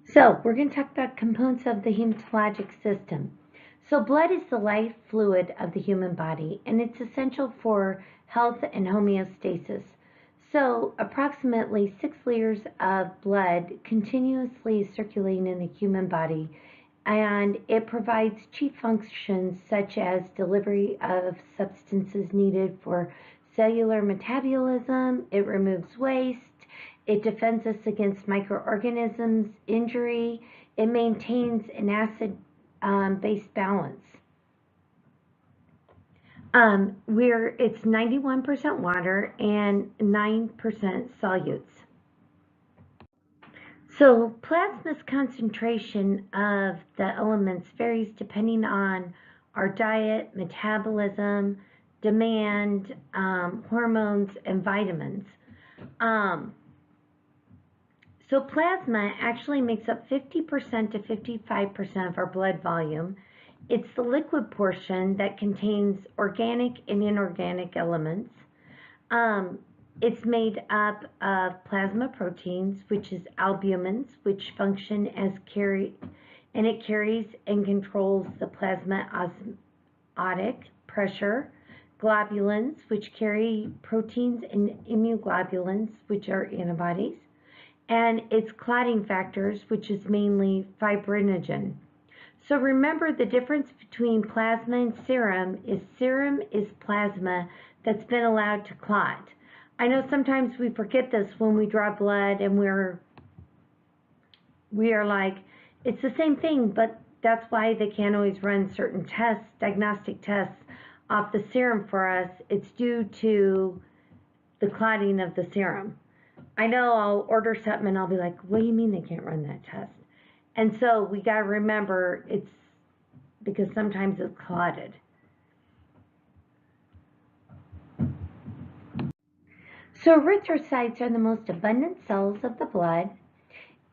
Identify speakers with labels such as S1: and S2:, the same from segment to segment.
S1: So we're going to talk about components of the hematologic system. So blood is the life fluid of the human body, and it's essential for health and homeostasis. So approximately 6 liters of blood continuously circulating in the human body, and it provides chief functions such as delivery of substances needed for cellular metabolism. It removes waste. It defends us against microorganisms, injury. It maintains an acid base balance. It's 91% water and 9% solutes. So plasma's concentration of the elements varies depending on our diet, metabolism, demand, hormones, and vitamins. Um, So plasma actually makes up 50% to 55% of our blood volume. It's the liquid portion that contains organic and inorganic elements. Um, it's made up of plasma proteins, which is albumins, which function as and it carries and controls the plasma osmotic pressure. Globulins, which carry proteins, and immunoglobulins, which are antibodies, and its clotting factors, which is mainly fibrinogen. So remember, the difference between plasma and serum is plasma that's been allowed to clot. I know sometimes we forget this when we draw blood and we are like, it's the same thing, but that's why they can't always run certain tests, diagnostic tests off the serum for us. It's due to the clotting of the serum. I know I'll order something and I'll be like, what do you mean they can't run that test? And so we got to remember it's because sometimes it's clotted. So erythrocytes are the most abundant cells of the blood.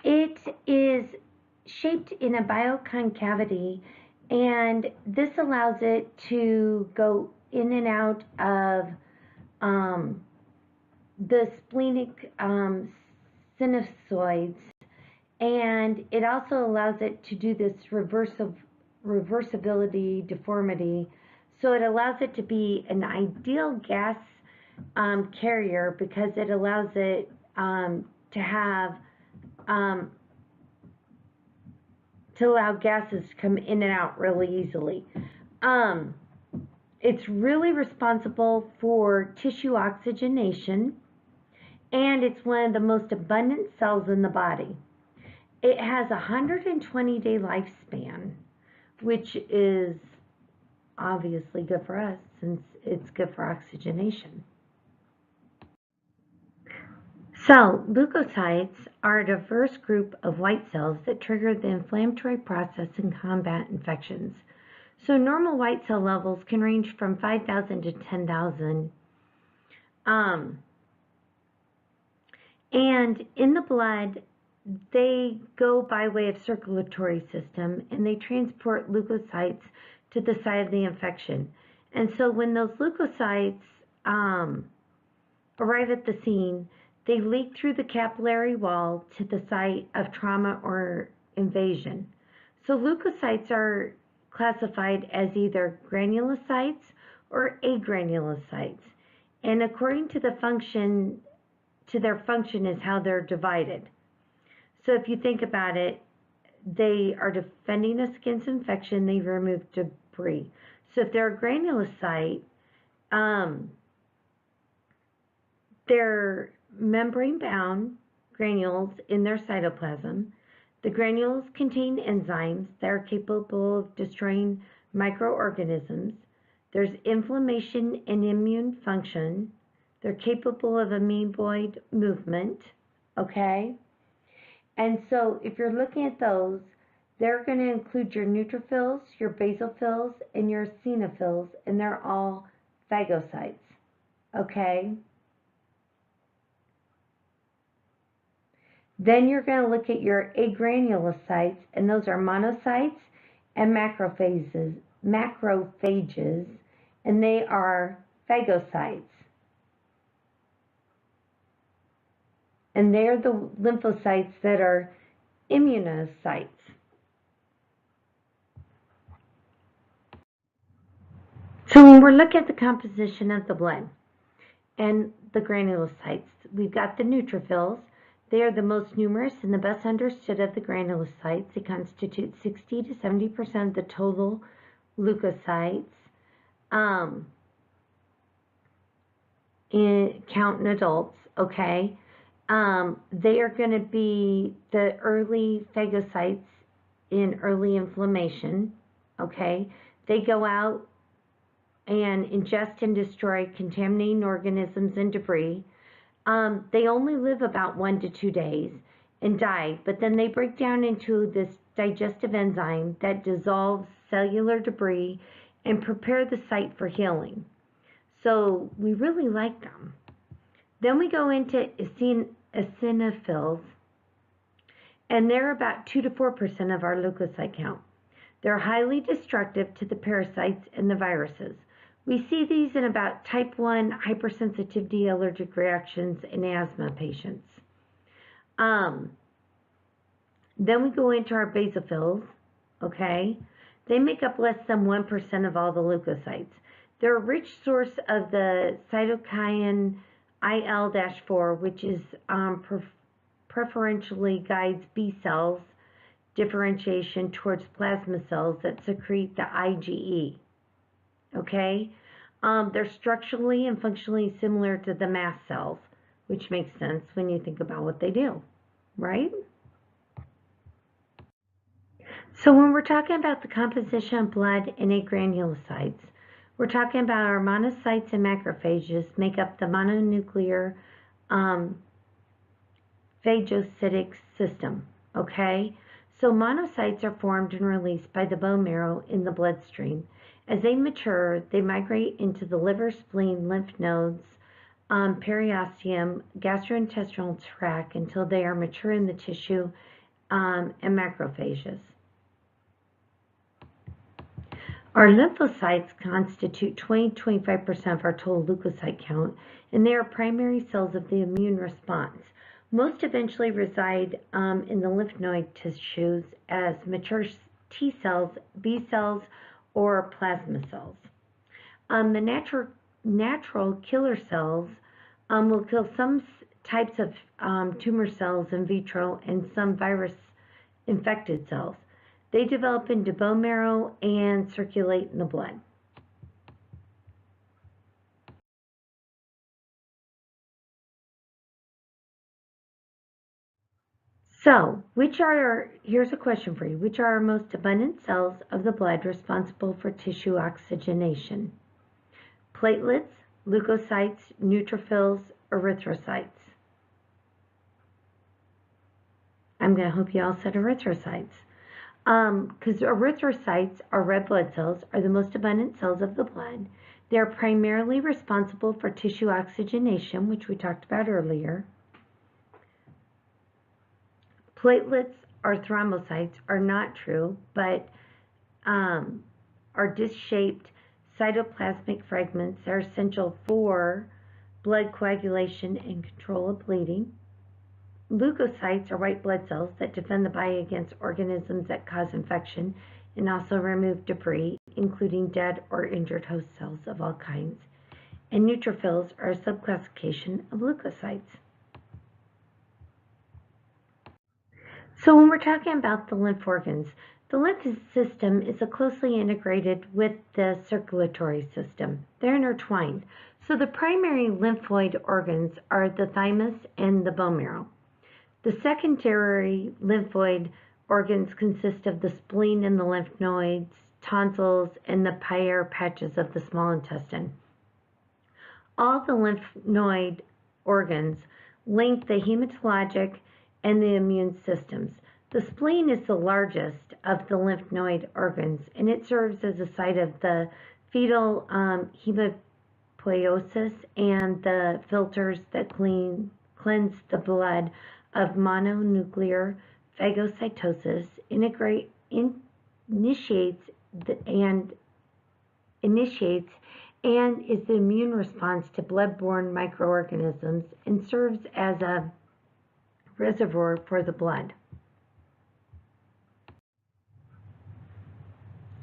S1: It is shaped in a bioconcavity, and this allows it to go in and out of the splenic sinusoids, and it also allows it to do this reversibility deformity. So it allows it to be an ideal gas carrier because it allows it to have to allow gases to come in and out really easily. It's really responsible for tissue oxygenation, and it's one of the most abundant cells in the body. It has a 120-day lifespan, which is obviously good for us since it's good for oxygenation. So, leukocytes are a diverse group of white cells that trigger the inflammatory process and combat infections. So, normal white cell levels can range from 5,000 to 10,000. And in the blood, they go by way of circulatory system, and they transport leukocytes to the site of the infection. And so when those leukocytes arrive at the scene, they leak through the capillary wall to the site of trauma or invasion. So leukocytes are classified as either granulocytes or agranulocytes. And according to their function is how they're divided. So if you think about it, they are defending us against infection. They remove debris. So if they're a granulocyte, they're membrane-bound granules in their cytoplasm. The granules contain enzymes that are capable of destroying microorganisms. There's inflammation and immune function. They're capable of amoeboid movement, okay? And so if you're looking at those, they're going to include your neutrophils, your basophils, and your eosinophils, and they're all phagocytes, okay? Then you're going to look at your agranulocytes, and those are monocytes and macrophages, and they are phagocytes. And they're the lymphocytes that are immunocytes. So when we're looking at the composition of the blood and the granulocytes, we've got the neutrophils. They are the most numerous and the best understood of the granulocytes. They constitute 60 to 70% of the total leukocytes. Count in adults, okay? They are going to be the early phagocytes in early inflammation, okay? They go out and ingest and destroy contaminating organisms and debris. They only live about 1 to 2 days and die, but then they break down into this digestive enzyme that dissolves cellular debris and prepare the site for healing. So we really like them. Then we go into eosinophils, and they're about 2 to 4% of our leukocyte count. They're highly destructive to the parasites and the viruses. We see these in about type 1 hypersensitivity allergic reactions in asthma patients. Then we go into our basophils, okay? They make up less than 1% of all the leukocytes. They're a rich source of the cytokine IL-4, which is preferentially guides B cells differentiation towards plasma cells that secrete the IgE. Okay? They're structurally and functionally similar to the mast cells, which makes sense when you think about what they do, right? So when we're talking about the composition of blood and granulocytes, we're talking about our monocytes and macrophages make up the mononuclear phagocytic system, okay? So monocytes are formed and released by the bone marrow in the bloodstream. As they mature, they migrate into the liver, spleen, lymph nodes, periosteum, gastrointestinal tract until they are mature in the tissue and macrophages. Our lymphocytes constitute 20-25% of our total leukocyte count, and they are primary cells of the immune response. Most eventually reside in the lymph node tissues as mature T cells, B cells, or plasma cells. The natural killer cells will kill some types of tumor cells in vitro and some virus-infected cells. They develop into bone marrow and circulate in the blood. So, here's a question for you. Which are our most abundant cells of the blood responsible for tissue oxygenation? Platelets, leukocytes, neutrophils, erythrocytes. I'm going to hope you all said erythrocytes. Because erythrocytes, or red blood cells, are the most abundant cells of the blood. They're primarily responsible for tissue oxygenation, which we talked about earlier. Platelets or thrombocytes are not true, but are disc-shaped cytoplasmic fragments that are essential for blood coagulation and control of bleeding. Leukocytes are white blood cells that defend the body against organisms that cause infection and also remove debris, including dead or injured host cells of all kinds. And neutrophils are a subclassification of leukocytes. So when we're talking about the lymph organs, the lymph system is closely integrated with the circulatory system. They're intertwined. So the primary lymphoid organs are the thymus and the bone marrow. The secondary lymphoid organs consist of the spleen and the lymph nodes, tonsils, and the Peyer's patches of the small intestine. All the lymph node organs link the hematologic and the immune systems. The spleen is the largest of the lymph node organs, and it serves as a site of the fetal hematopoiesis and the filters that cleanse the blood of mononuclear phagocytosis, initiates and is the immune response to blood-borne microorganisms and serves as a reservoir for the blood.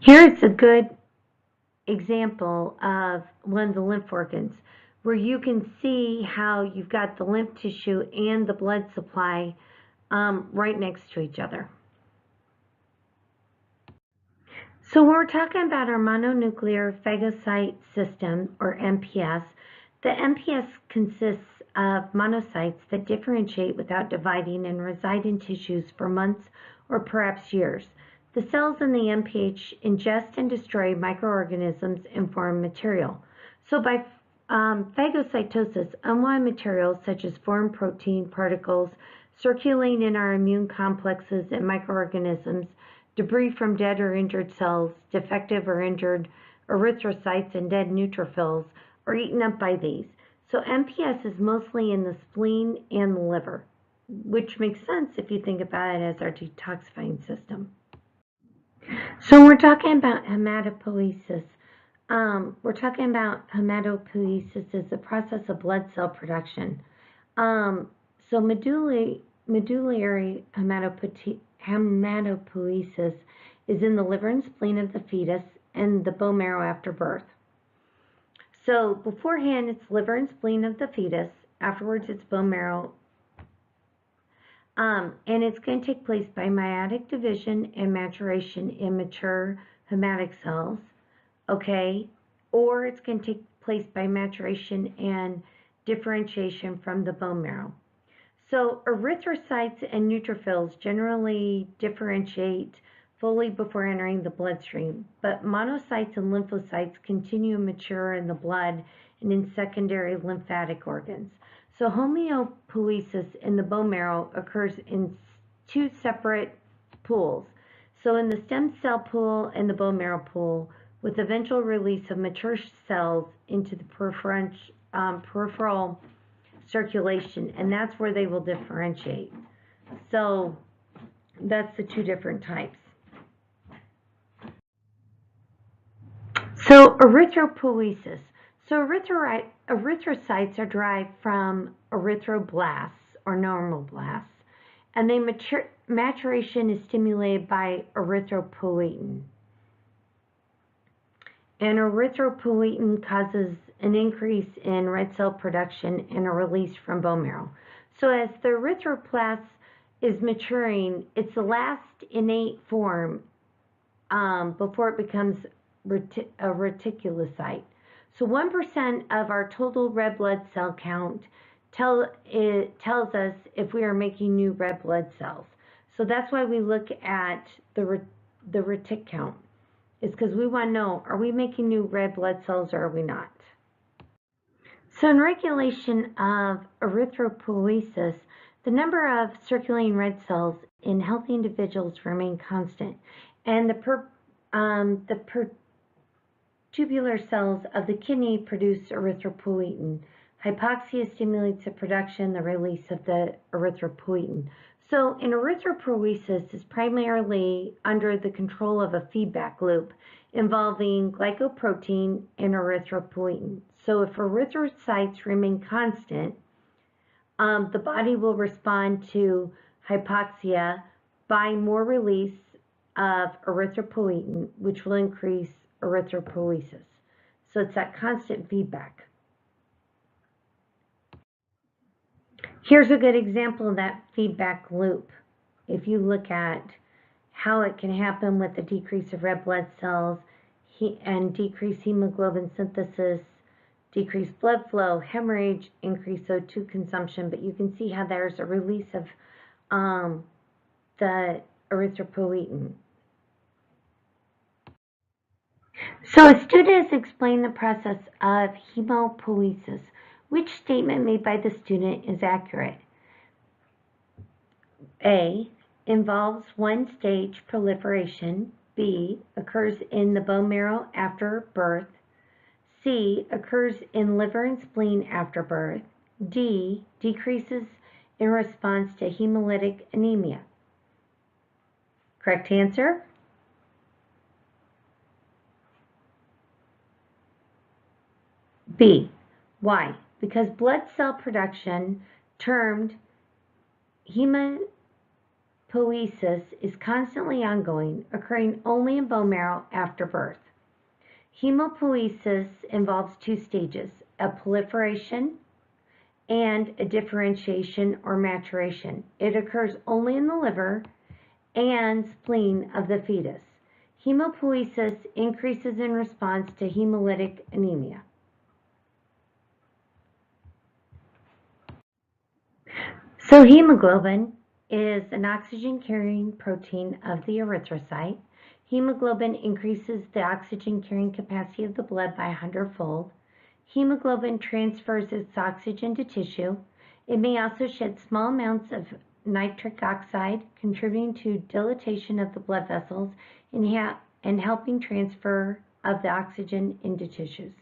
S1: Here's a good example of one of the lymph organs where you can see how you've got the lymph tissue and the blood supply right next to each other. So when we're talking about our mononuclear phagocyte system, or MPS, the MPS consists of monocytes that differentiate without dividing and reside in tissues for months or perhaps years. The cells in the MPH ingest and destroy microorganisms and foreign material. So by phagocytosis, unwanted materials such as foreign protein particles circulating in our immune complexes and microorganisms, debris from dead or injured cells, defective or injured erythrocytes, and dead neutrophils are eaten up by these. So MPS is mostly in the spleen and the liver, which makes sense if you think about it as our detoxifying system. So we're talking about hematopoiesis. Hematopoiesis is the process of blood cell production. So medullary hematopoiesis is in the liver and spleen of the fetus and the bone marrow after birth. So beforehand, it's liver and spleen of the fetus. Afterwards, it's bone marrow. And it's going to take place by meiotic division and maturation in mature hematic cells, okay? Or it's going to take place by maturation and differentiation from the bone marrow. So erythrocytes and neutrophils generally differentiate fully before entering the bloodstream, but monocytes and lymphocytes continue to mature in the blood and in secondary lymphatic organs. So homeopoiesis in the bone marrow occurs in two separate pools. So in the stem cell pool and the bone marrow pool, with eventual release of mature cells into the peripheral circulation, and that's where they will differentiate. So that's the two different types. So erythropoiesis. So erythrocytes are derived from erythroblasts or normal blasts, and maturation is stimulated by erythropoietin. And erythropoietin causes an increase in red cell production and a release from bone marrow. So as the erythroblast is maturing, it's the last innate form before it becomes a reticulocyte. So 1% of our total red blood cell count tells us if we are making new red blood cells. So that's why we look at the retic count. It's because we want to know, are we making new red blood cells or are we not? So in regulation of erythropoiesis, the number of circulating red cells in healthy individuals remain constant, and the tubular cells of the kidney produce erythropoietin. Hypoxia stimulates the production, the release of the erythropoietin. So in erythropoiesis is primarily under the control of a feedback loop involving glycoprotein and erythropoietin. So if erythrocytes remain constant, the body will respond to hypoxia by more release of erythropoietin, which will increase erythropoiesis. So it's that constant feedback. Here's a good example of that feedback loop. If you look at how it can happen with the decrease of red blood cells and decreased hemoglobin synthesis, decreased blood flow, hemorrhage, increased O2 consumption, but you can see how there's a release of the erythropoietin. So a student has explained the process of hemopoiesis. Which statement made by the student is accurate? A, involves one-stage proliferation. B, occurs in the bone marrow after birth. C, occurs in liver and spleen after birth. D, decreases in response to hemolytic anemia. Correct answer? B. Why? Because blood cell production, termed hematopoiesis, hemopoiesis is constantly ongoing, occurring only in bone marrow after birth. Hemopoiesis involves two stages, a proliferation and a differentiation or maturation. It occurs only in the liver and spleen of the fetus. Hemopoiesis increases in response to hemolytic anemia. So hemoglobin is an oxygen-carrying protein of the erythrocyte. Hemoglobin increases the oxygen-carrying capacity of the blood by 100-fold. Hemoglobin transfers its oxygen to tissue. It may also shed small amounts of nitric oxide, contributing to dilatation of the blood vessels and helping transfer of the oxygen into tissues.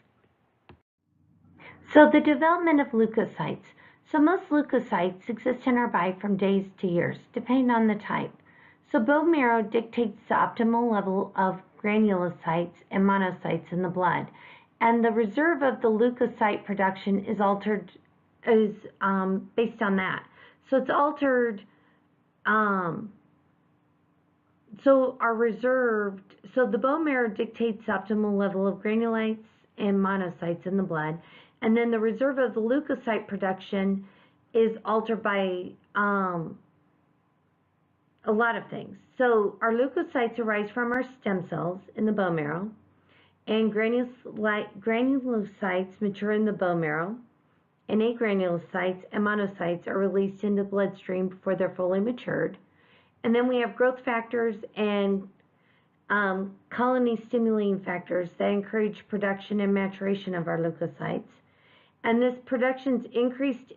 S1: So the development of leukocytes. So most leukocytes exist in our body from days to years, depending on the type. So bone marrow dictates the optimal level of granulocytes and monocytes in the blood. And the reserve of the leukocyte production is based on that. So it's altered, so the bone marrow dictates the optimal level of granulocytes and monocytes in the blood. And then the reserve of the leukocyte production is altered by a lot of things. So our leukocytes arise from our stem cells in the bone marrow, and granulocytes mature in the bone marrow, and agranulocytes and monocytes are released into the bloodstream before they're fully matured. And then we have growth factors and colony-stimulating factors that encourage production and maturation of our leukocytes. And this production's increased,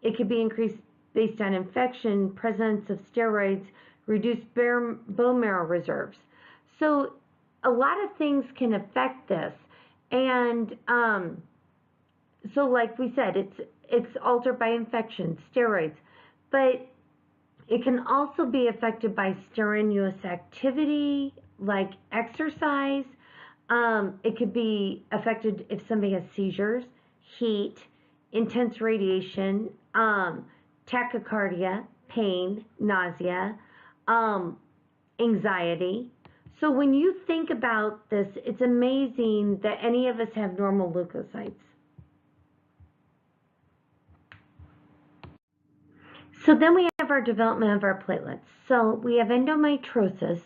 S1: it could be increased based on infection, presence of steroids, reduced bone marrow reserves. So a lot of things can affect this. And so like we said, it's altered by infection, steroids, but it can also be affected by strenuous activity, like exercise. It could be affected if somebody has seizures, heat, intense radiation, tachycardia, pain, nausea, anxiety. So when you think about this, it's amazing that any of us have normal leukocytes. So then we have our development of our platelets. So we have endomyosis,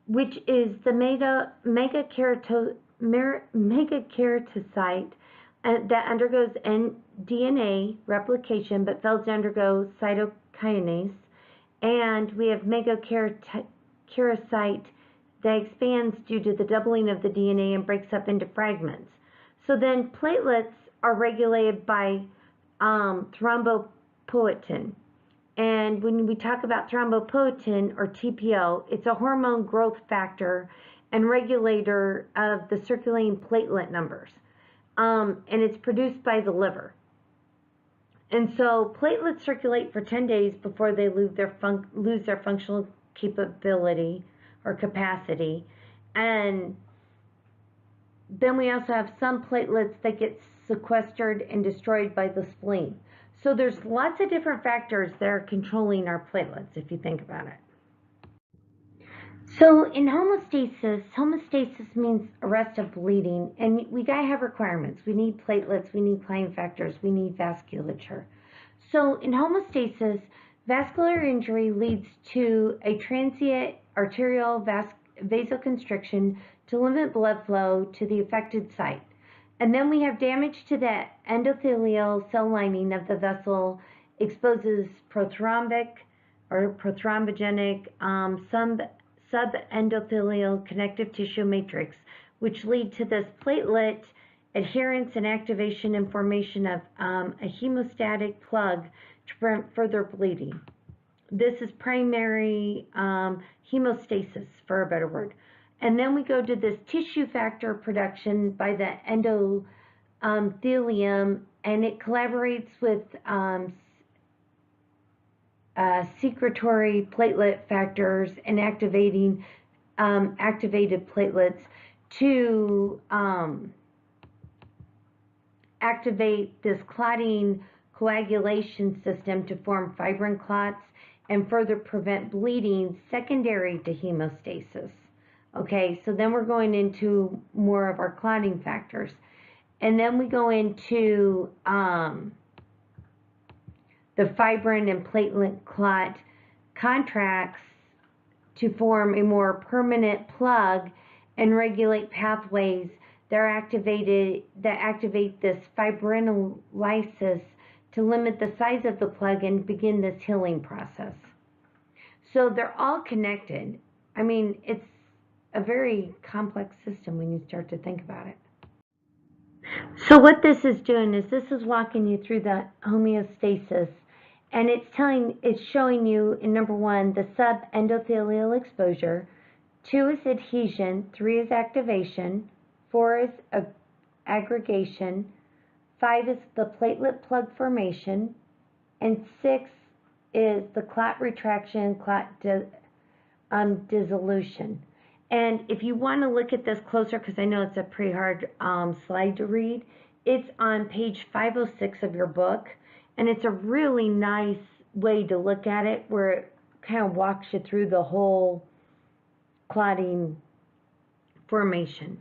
S1: which is the megakaryocyte that undergoes DNA replication but fails to undergo cytokinase. And we have megakaryocyte that expands due to the doubling of the DNA and breaks up into fragments. So then platelets are regulated by thrombopoietin. And when we talk about thrombopoietin, or TPO, it's a hormone growth factor and regulator of the circulating platelet numbers. And it's produced by the liver. And so platelets circulate for 10 days before they lose their functional capability or capacity. And then we also have some platelets that get sequestered and destroyed by the spleen. So there's lots of different factors that are controlling our platelets, if you think about it. So in homeostasis means arrest of bleeding, and we gotta have requirements. We need platelets, we need clotting factors, we need vasculature. So in homeostasis, vascular injury leads to a transient arterial vasoconstriction to limit blood flow to the affected site. And then we have damage to the endothelial cell lining of the vessel, exposes prothrombic or prothrombogenic subendothelial connective tissue matrix, which lead to this platelet adherence and activation and formation of a hemostatic plug to prevent further bleeding. This is primary hemostasis, for a better word. And then we go to this tissue factor production by the endothelium, and it collaborates with secretory platelet factors and activated platelets to activate this clotting coagulation system to form fibrin clots and further prevent bleeding secondary to hemostasis. Okay, so then we're going into more of our clotting factors. And then we go into the fibrin and platelet clot contracts to form a more permanent plug and regulate pathways that activate this fibrinolysis to limit the size of the plug and begin this healing process. So they're all connected. I mean, it's a very complex system when you start to think about it. So what this is doing is this is walking you through the homeostasis, and it's showing you in number 1 the subendothelial exposure, 2 is adhesion, 3 is activation, 4 is aggregation, 5 is the platelet plug formation, and 6 is the clot retraction, clot dissolution. And if you want to look at this closer, because I know it's a pretty hard slide to read, it's on page 506 of your book, and it's a really nice way to look at it where it kind of walks you through the whole clotting formation.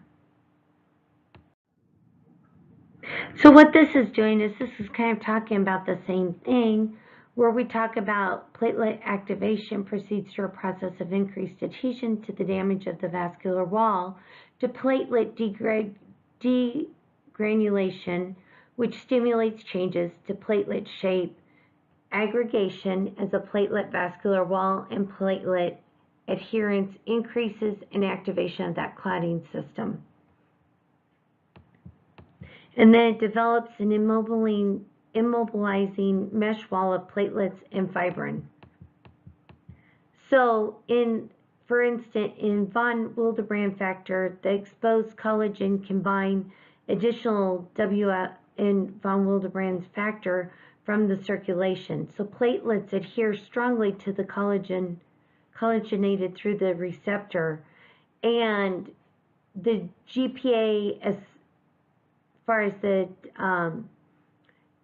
S1: So what this is doing is this is kind of talking about the same thing, where we talk about platelet activation proceeds through a process of increased adhesion to the damage of the vascular wall to platelet degranulation, which stimulates changes to platelet shape, aggregation as a platelet vascular wall and platelet adherence increases in activation of that clotting system. And then it develops an immobilizing mesh wall of platelets and fibrin. So for instance, in von Willebrand factor, the exposed collagen combine additional in von Willebrand's factor from the circulation. So platelets adhere strongly to the collagenated through the receptor, and the GPA as far as the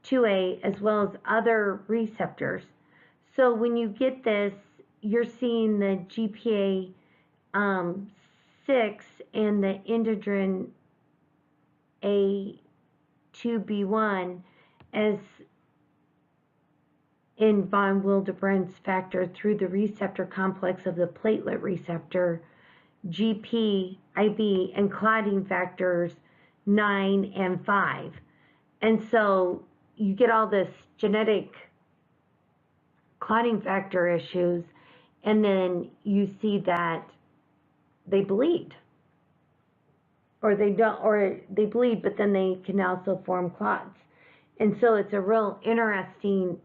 S1: 2A as well as other receptors. So when you get this, you're seeing the GPA 6 and the integrin A2B1 as in von Willebrand's factor through the receptor complex of the platelet receptor, GP, IB, and clotting factors 9 and 5. And so you get all this genetic clotting factor issues, and then you see that they bleed. Or they don't, or they bleed, but then they can also form clots. And so it's a real interesting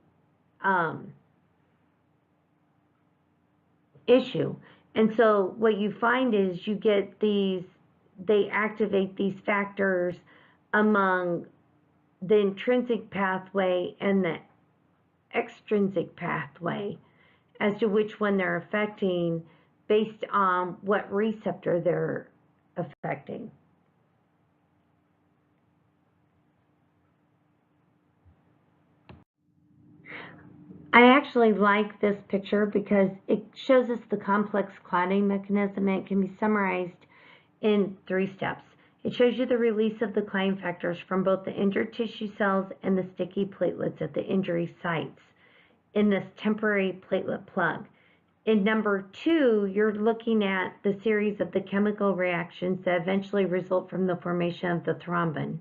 S1: issue. And so what you find is you get these, they activate these factors among the intrinsic pathway and the extrinsic pathway as to which one they're affecting based on what receptor they're affecting. I actually like this picture because it shows us the complex clotting mechanism, and it can be summarized in 3 steps. It shows you the release of the clotting factors from both the injured tissue cells and the sticky platelets at the injury sites in this temporary platelet plug. In number 2, you're looking at the series of the chemical reactions that eventually result from the formation of the thrombin.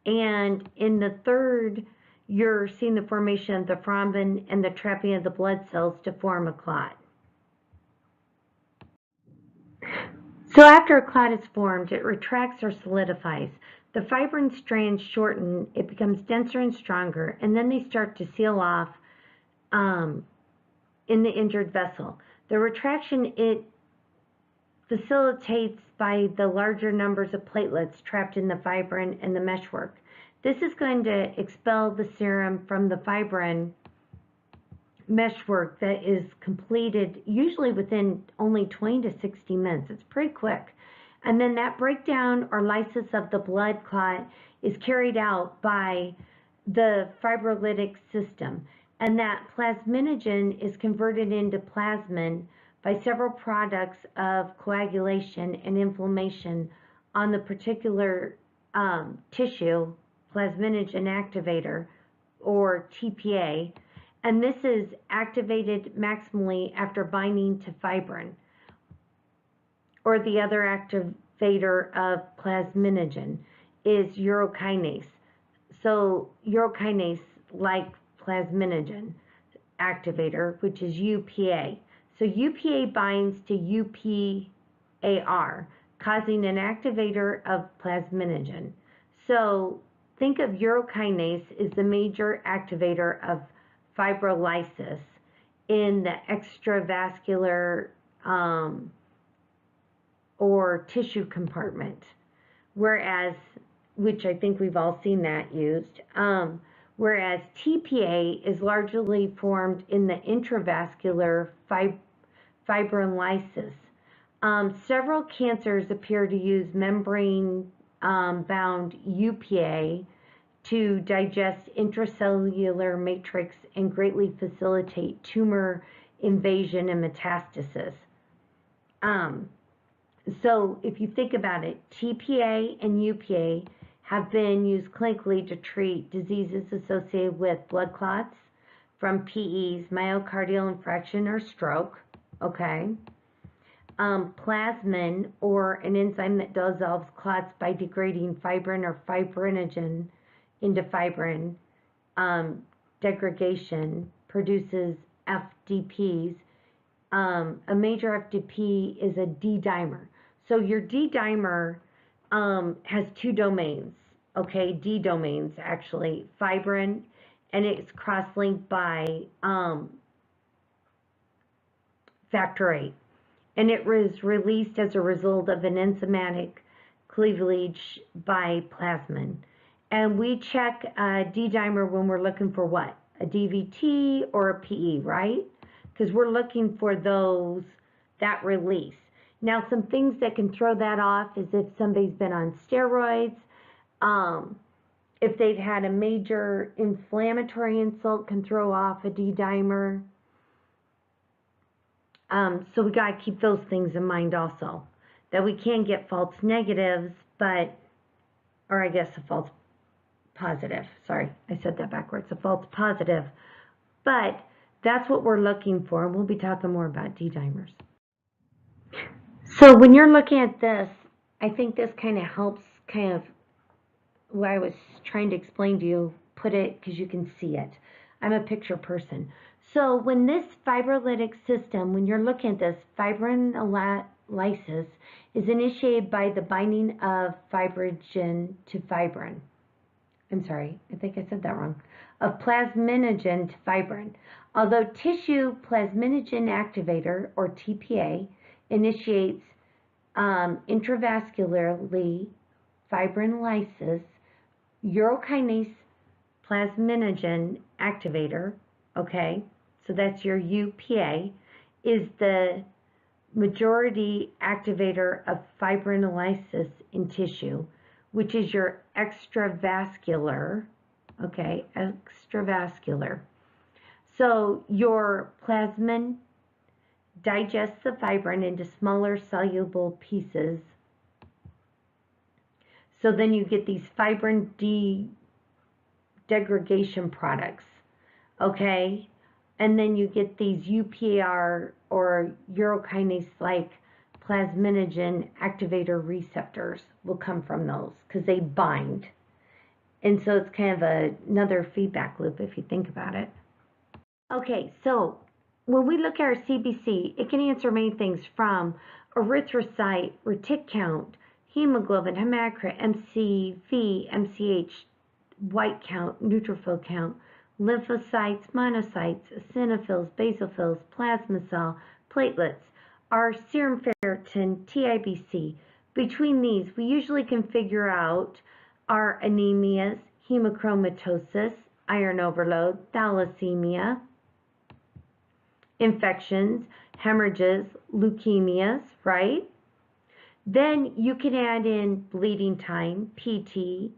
S1: And in the 3rd, you're seeing the formation of the thrombin and the trapping of the blood cells to form a clot. So after a clot is formed, it retracts or solidifies. The fibrin strands shorten, it becomes denser and stronger, and then they start to seal off in the injured vessel. The retraction, it facilitates by the larger numbers of platelets trapped in the fibrin and the meshwork. This is going to expel the serum from the fibrin meshwork that is completed usually within only 20 to 60 minutes. It's pretty quick. And then that breakdown or lysis of the blood clot is carried out by the fibrolytic system, and that plasminogen is converted into plasmin by several products of coagulation and inflammation on the particular tissue, plasminogen activator, or TPA, and this is activated maximally after binding to fibrin or the other activator of plasminogen is urokinase. So urokinase, like plasminogen activator, which is UPA. So UPA binds to UPAR, causing an activator of plasminogen. So think of urokinase as the major activator of fibrolysis in the extravascular or tissue compartment, whereas, which I think we've all seen that used, whereas TPA is largely formed in the intravascular fibrinolysis. Several cancers appear to use membrane-bound UPA to digest intracellular matrix and greatly facilitate tumor invasion and metastasis. So if you think about it, TPA and UPA have been used clinically to treat diseases associated with blood clots from PEs, myocardial infarction, or stroke, okay? Plasmin, or an enzyme that dissolves clots by degrading fibrin or fibrinogen into fibrin, degradation produces FDPs. A major FDP is a D-dimer. So your D-dimer has two domains, okay, D domains actually, fibrin, and it's cross-linked by factor VIII. And it was released as a result of an enzymatic cleavage by plasmin. And we check D-dimer when we're looking for what? A DVT or a PE, right? Because we're looking for that release. Now, some things that can throw that off is if somebody's been on steroids, if they've had a major inflammatory insult can throw off a D-dimer. So we got to keep those things in mind also, that we can get false negatives, or I guess a false positive. Sorry, I said that backwards, a false positive. But that's what we're looking for, and we'll be talking more about D-dimers. So when you're looking at this, I think this kind of helps what I was trying to explain to you, put it because you can see it. I'm a picture person. So when this fibrolytic system, when you're looking at this, fibrinolysis is initiated by the binding of fibrinogen to fibrin. I'm sorry, I think I said that wrong. Of plasminogen to fibrin. Although tissue plasminogen activator, or TPA, initiates intravascularly fibrinolysis, urokinase plasminogen activator, okay, so that's your UPA, is the majority activator of fibrinolysis in tissue, which is your extravascular, okay, extravascular. So your plasmin digests the fibrin into smaller soluble pieces. So then you get these fibrin degradation products, okay? And then you get these UPR or urokinase-like plasminogen activator receptors will come from those because they bind. And so it's kind of another feedback loop if you think about it. Okay, so when we look at our CBC, it can answer many things from erythrocyte, retic count, hemoglobin, hematocrit, MCV, MCH, white count, neutrophil count, lymphocytes, monocytes, eosinophils, basophils, plasma cell, platelets, our serum ferritin, TIBC. Between these, we usually can figure out our anemias, hemochromatosis, iron overload, thalassemia, infections, hemorrhages, leukemias, right? Then you can add in bleeding time, PT,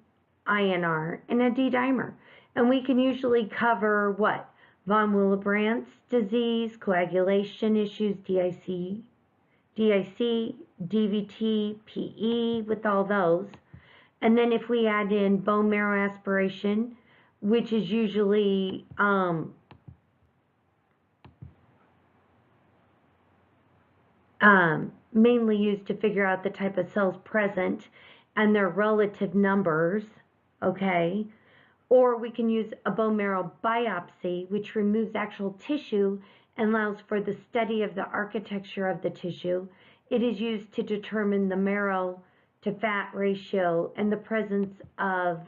S1: INR, and a D-dimer. And we can usually cover what? Von Willebrand's disease, coagulation issues, DVT, PE, with all those. And then if we add in bone marrow aspiration, which is usually mainly used to figure out the type of cells present and their relative numbers, okay? Or we can use a bone marrow biopsy, which removes actual tissue and allows for the study of the architecture of the tissue. It is used to determine the marrow to fat ratio and the presence of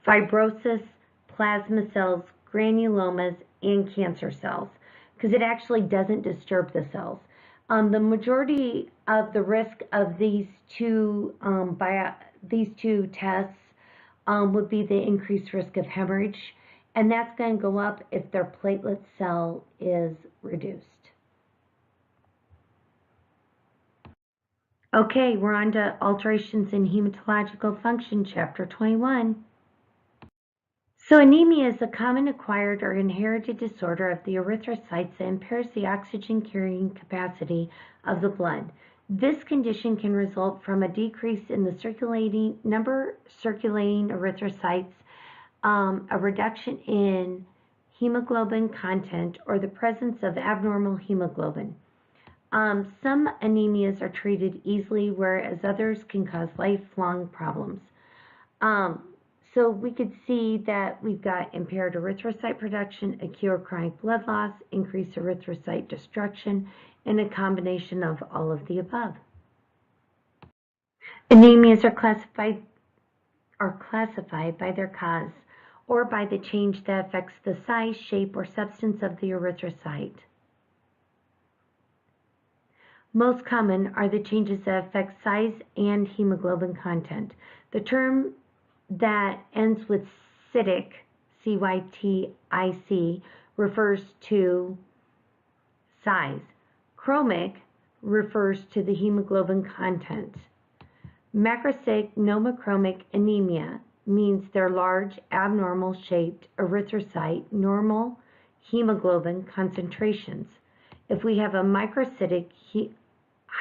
S1: fibrosis, plasma cells, granulomas, and cancer cells, because it actually doesn't disturb the cells. The majority of the risk of these two tests would be the increased risk of hemorrhage, and that's going to go up if their platelet cell is reduced. Okay, we're on to alterations in hematological function, chapter 21. So anemia is a common acquired or inherited disorder of the erythrocytes that impairs the oxygen carrying capacity of the blood. This condition can result from a decrease in the circulating erythrocytes, a reduction in hemoglobin content, or the presence of abnormal hemoglobin. Some anemias are treated easily, whereas others can cause lifelong problems. So we could see that we've got impaired erythrocyte production, acute or chronic blood loss, increased erythrocyte destruction, and a combination of all of the above. Anemias are classified by their cause or by the change that affects the size, shape, or substance of the erythrocyte. Most common are the changes that affect size and hemoglobin content. The term that ends with cytic, C-Y-T-I-C, refers to size. Chromic refers to the hemoglobin content. Macrocytic nomochromic anemia means they're large, abnormal shaped erythrocyte, normal hemoglobin concentrations. If we have a microcytic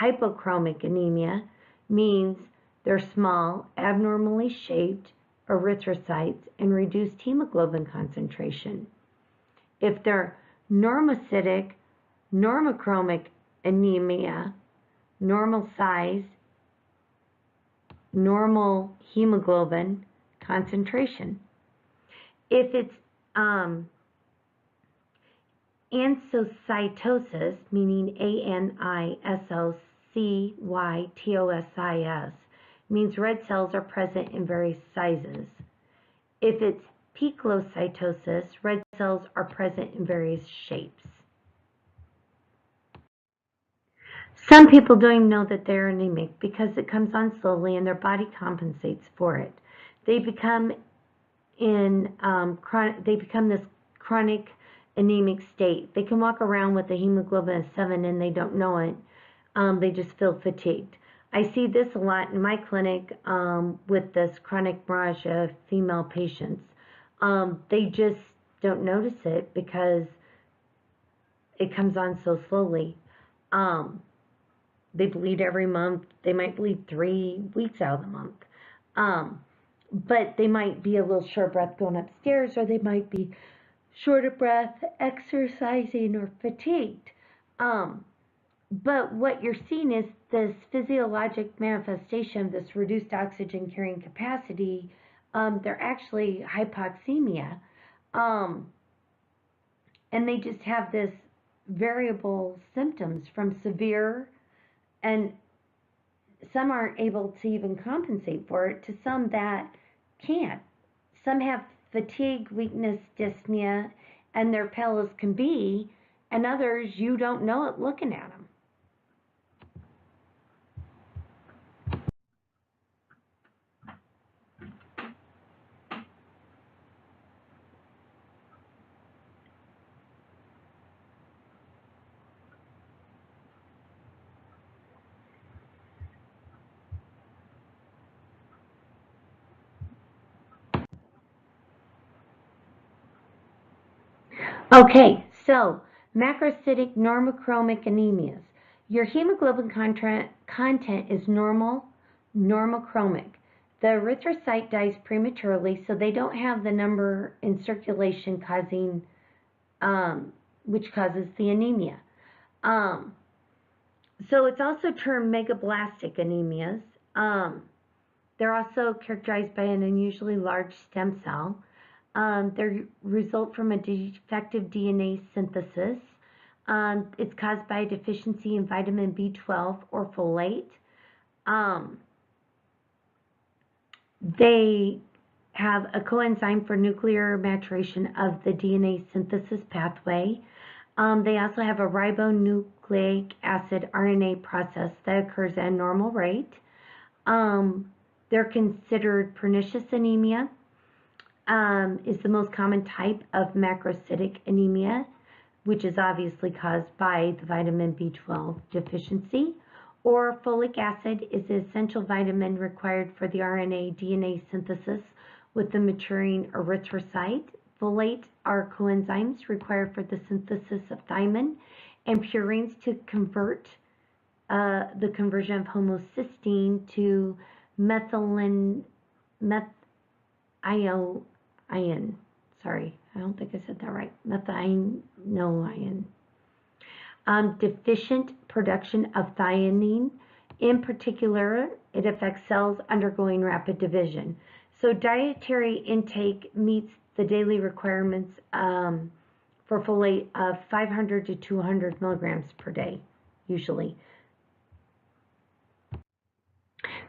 S1: hypochromic anemia, means they're small, abnormally shaped erythrocytes and reduced hemoglobin concentration. If they're normocytic, normochromic anemia, normal size, normal hemoglobin concentration. If it's anisocytosis, meaning ANISOCYTOSIS, means red cells are present in various sizes. If it's poikilocytosis, red cells are present in various shapes. Some people don't even know that they're anemic because it comes on slowly and their body compensates for it. They become this chronic anemic state. They can walk around with a hemoglobin of 7 and they don't know it. They just feel fatigued. I see this a lot in my clinic with this chronic myalgia female patients. They just don't notice it because it comes on so slowly. They bleed every month. They might bleed 3 weeks out of the month. But they might be a little short of breath going upstairs, or they might be short of breath exercising or fatigued. But what you're seeing is this physiologic manifestation of this reduced oxygen carrying capacity. They're actually hypoxemia. And they just have this variable symptoms from severe, and some aren't able to even compensate for it, to some that can't. Some have fatigue, weakness, dyspnea, and they're pale as can be, and others you don't know it looking at them. Okay, so macrocytic normochromic anemias. Your hemoglobin content is normochromic. The erythrocyte dies prematurely, so they don't have the number in circulation which causes the anemia. Um, so it's also termed megablastic anemias. They're also characterized by an unusually large stem cell. They result from a defective DNA synthesis. It's caused by a deficiency in vitamin B12 or folate. Um, they have a coenzyme for nuclear maturation of the DNA synthesis pathway. They also have a ribonucleic acid RNA process that occurs at a normal rate. They're considered pernicious anemia. Is the most common type of macrocytic anemia, which is obviously caused by the vitamin B12 deficiency. Or folic acid is the essential vitamin required for the RNA DNA synthesis with the maturing erythrocyte. Folate are coenzymes required for the synthesis of thymine and purines to convert the conversion of homocysteine to methionine. Sorry, I don't think I said that right. Methionine. Deficient production of thionine. In particular, it affects cells undergoing rapid division. So dietary intake meets the daily requirements for folate of 500 to 200 milligrams per day, usually.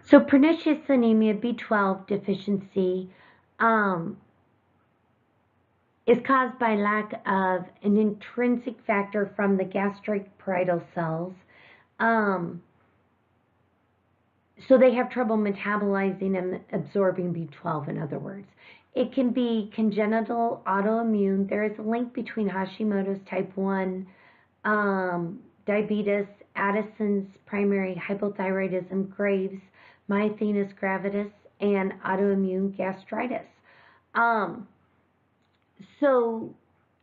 S1: So pernicious anemia, B12 deficiency, is caused by lack of an intrinsic factor from the gastric parietal cells. So they have trouble metabolizing and absorbing B12, in other words. It can be congenital autoimmune. There is a link between Hashimoto's type 1 diabetes, Addison's primary hypothyroidism, Graves, myasthenia gravis, and autoimmune gastritis. So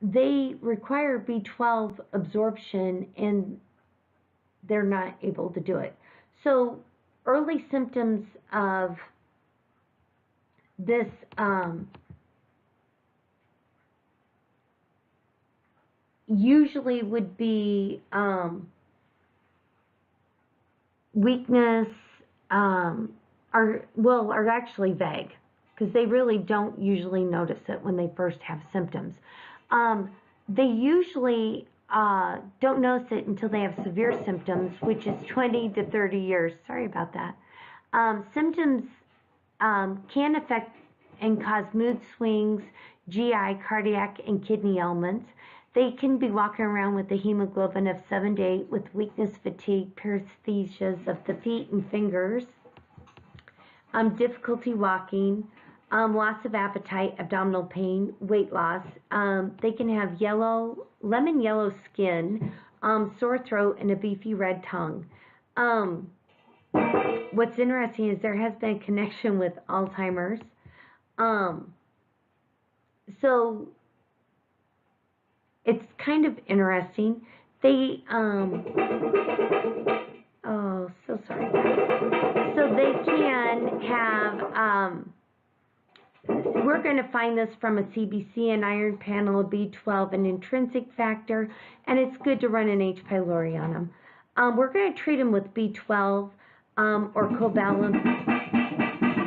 S1: they require B12 absorption and they're not able to do it. So early symptoms of this usually would be weakness, are actually vague because they really don't usually notice it when they first have symptoms. They usually don't notice it until they have severe symptoms, which is 20 to 30 years. Sorry about that. Symptoms can affect and cause mood swings, GI, cardiac, and kidney ailments. They can be walking around with a hemoglobin of 7 to 8 with weakness, fatigue, paresthesias of the feet and fingers, difficulty walking, loss of appetite, abdominal pain, weight loss. They can have lemon yellow skin, sore throat, and a beefy red tongue. What's interesting is there has been a connection with Alzheimer's. So it's kind of interesting. They, oh, so sorry. So they can have, we're going to find this from a CBC, an iron panel, a B12, an intrinsic factor, and it's good to run an H. pylori on them. We're going to treat them with B12 or covalent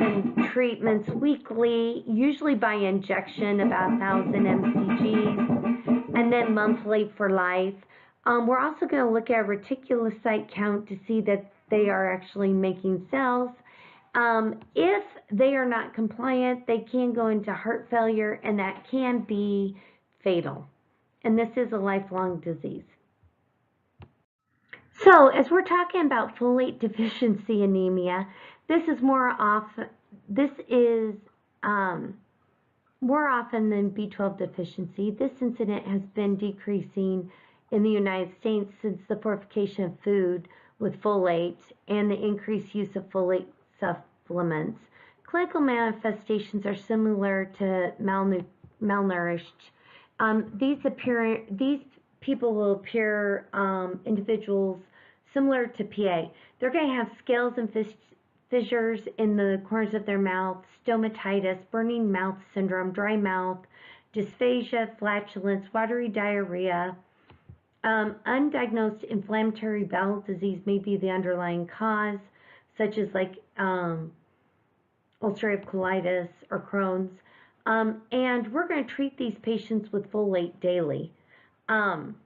S1: and treatments weekly, usually by injection, about 1,000 mcg, and then monthly for life. We're also going to look at reticulocyte count to see that they are actually making cells. If they are not compliant, they can go into heart failure, and that can be fatal. And this is a lifelong disease. So, as we're talking about folate deficiency anemia, this is more often than B12 deficiency. This incident has been decreasing in the United States since the fortification of food with folate and the increased use of folate supplements. Clinical manifestations are similar to malnourished These people will appear individuals similar to PA. They're going to have scales and fissures in the corners of their mouth, stomatitis, burning mouth syndrome, dry mouth, dysphagia, flatulence, watery diarrhea. Undiagnosed inflammatory bowel disease may be the underlying cause, such as like ulcerative colitis or Crohn's. And we're going to treat these patients with folate daily. Um,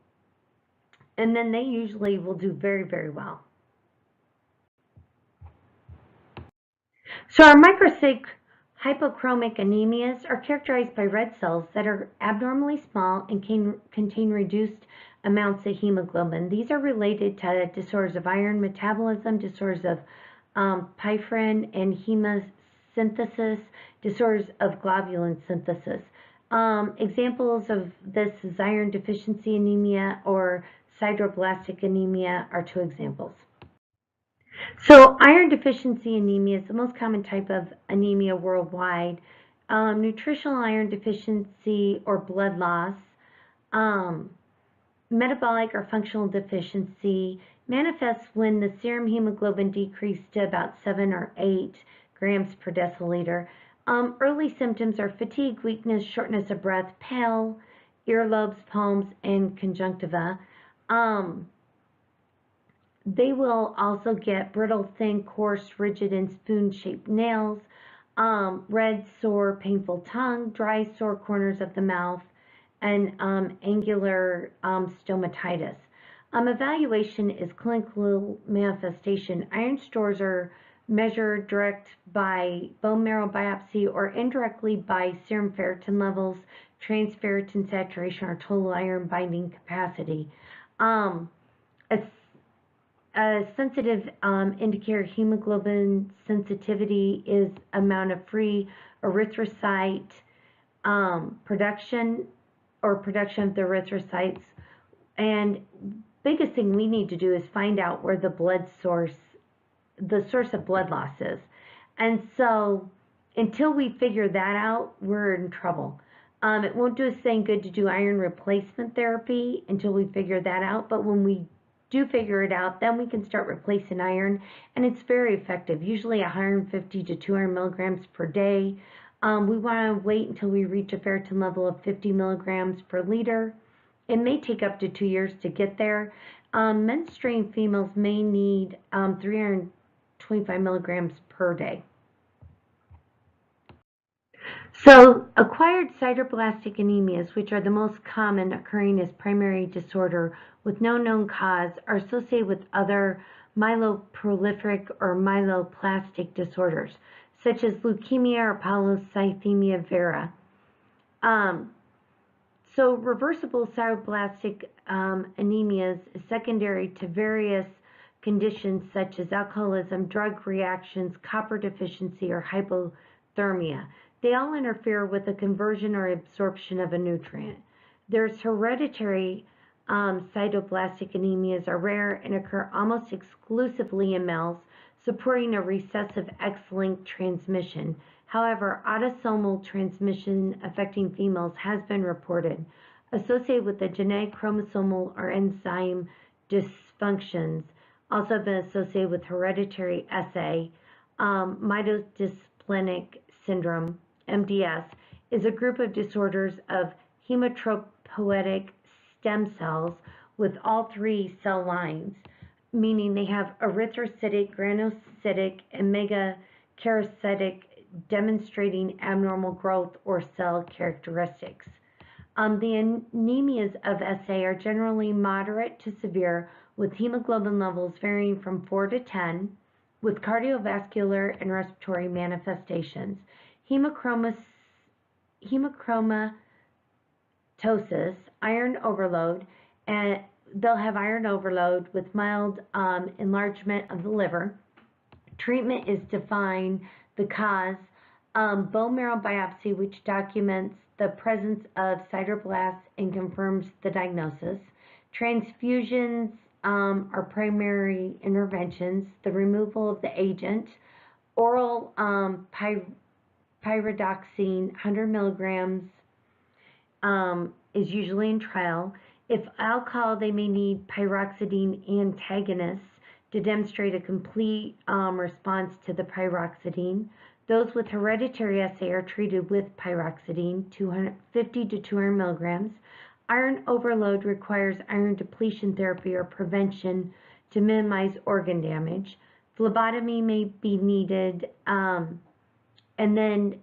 S1: and then they usually will do very, very well. So our microcytic hypochromic anemias are characterized by red cells that are abnormally small and can contain reduced amounts of hemoglobin. These are related to disorders of iron metabolism, disorders of porphyrin and hemosynthesis, disorders of globulin synthesis. Examples of this is iron deficiency anemia or sideroblastic anemia are two examples. So iron deficiency anemia is the most common type of anemia worldwide. Nutritional iron deficiency or blood loss, um, metabolic or functional deficiency manifests when the serum hemoglobin decreased to about 7 or 8 grams per deciliter. Early symptoms are fatigue, weakness, shortness of breath, pale, earlobes, palms, and conjunctiva. They will also get brittle, thin, coarse, rigid, and spoon-shaped nails, red, sore, painful tongue, dry, sore corners of the mouth, and angular stomatitis. Evaluation is clinical manifestation. Iron stores are measured direct by bone marrow biopsy or indirectly by serum ferritin levels, transferritin saturation, or total iron binding capacity. A sensitive indicator of hemoglobin sensitivity is amount of free erythrocyte production or production of the erythrocytes. And biggest thing we need to do is find out where the source of blood loss is. And so until we figure that out, we're in trouble. It won't do us any good to do iron replacement therapy until we figure that out. But when we do figure it out, then we can start replacing iron, and it's very effective, usually 150 to 200 milligrams per day. We want to wait until we reach a ferritin level of 50 milligrams per liter. It may take up to 2 years to get there. Menstruating females may need 325 milligrams per day. So acquired sideroblastic anemias, which are the most common occurring as primary disorder with no known cause, are associated with other myeloproliferative or myeloplastic disorders, such as leukemia or polycythemia vera. So reversible sideroblastic anemias is secondary to various conditions such as alcoholism, drug reactions, copper deficiency, or hypothermia. They all interfere with the conversion or absorption of a nutrient. There's hereditary sideroblastic anemias are rare and occur almost exclusively in males, supporting a recessive X-linked transmission. However, autosomal transmission affecting females has been reported, associated with the genetic chromosomal or enzyme dysfunctions, also have been associated with hereditary SA. Mitodysplastic syndrome, MDS, is a group of disorders of hematopoietic stem cells with all three cell lines, meaning they have erythrocytic, granulocytic, and megakaryocytic, demonstrating abnormal growth or cell characteristics. The anemias of SA are generally moderate to severe, with hemoglobin levels varying from 4 to 10, with cardiovascular and respiratory manifestations. Hemochromatosis, iron overload, and they'll have iron overload with mild enlargement of the liver. Treatment is to find the cause. Bone marrow biopsy, which documents the presence of sideroblasts and confirms the diagnosis. Transfusions are primary interventions. The removal of the agent. Oral pyridoxine, 100 milligrams is usually in trial. If alcohol, they may need pyroxidine antagonists to demonstrate a complete response to the pyroxidine. Those with hereditary SA are treated with pyroxidine, 250 to 200 milligrams. Iron overload requires iron depletion therapy or prevention to minimize organ damage. Phlebotomy may be needed, and then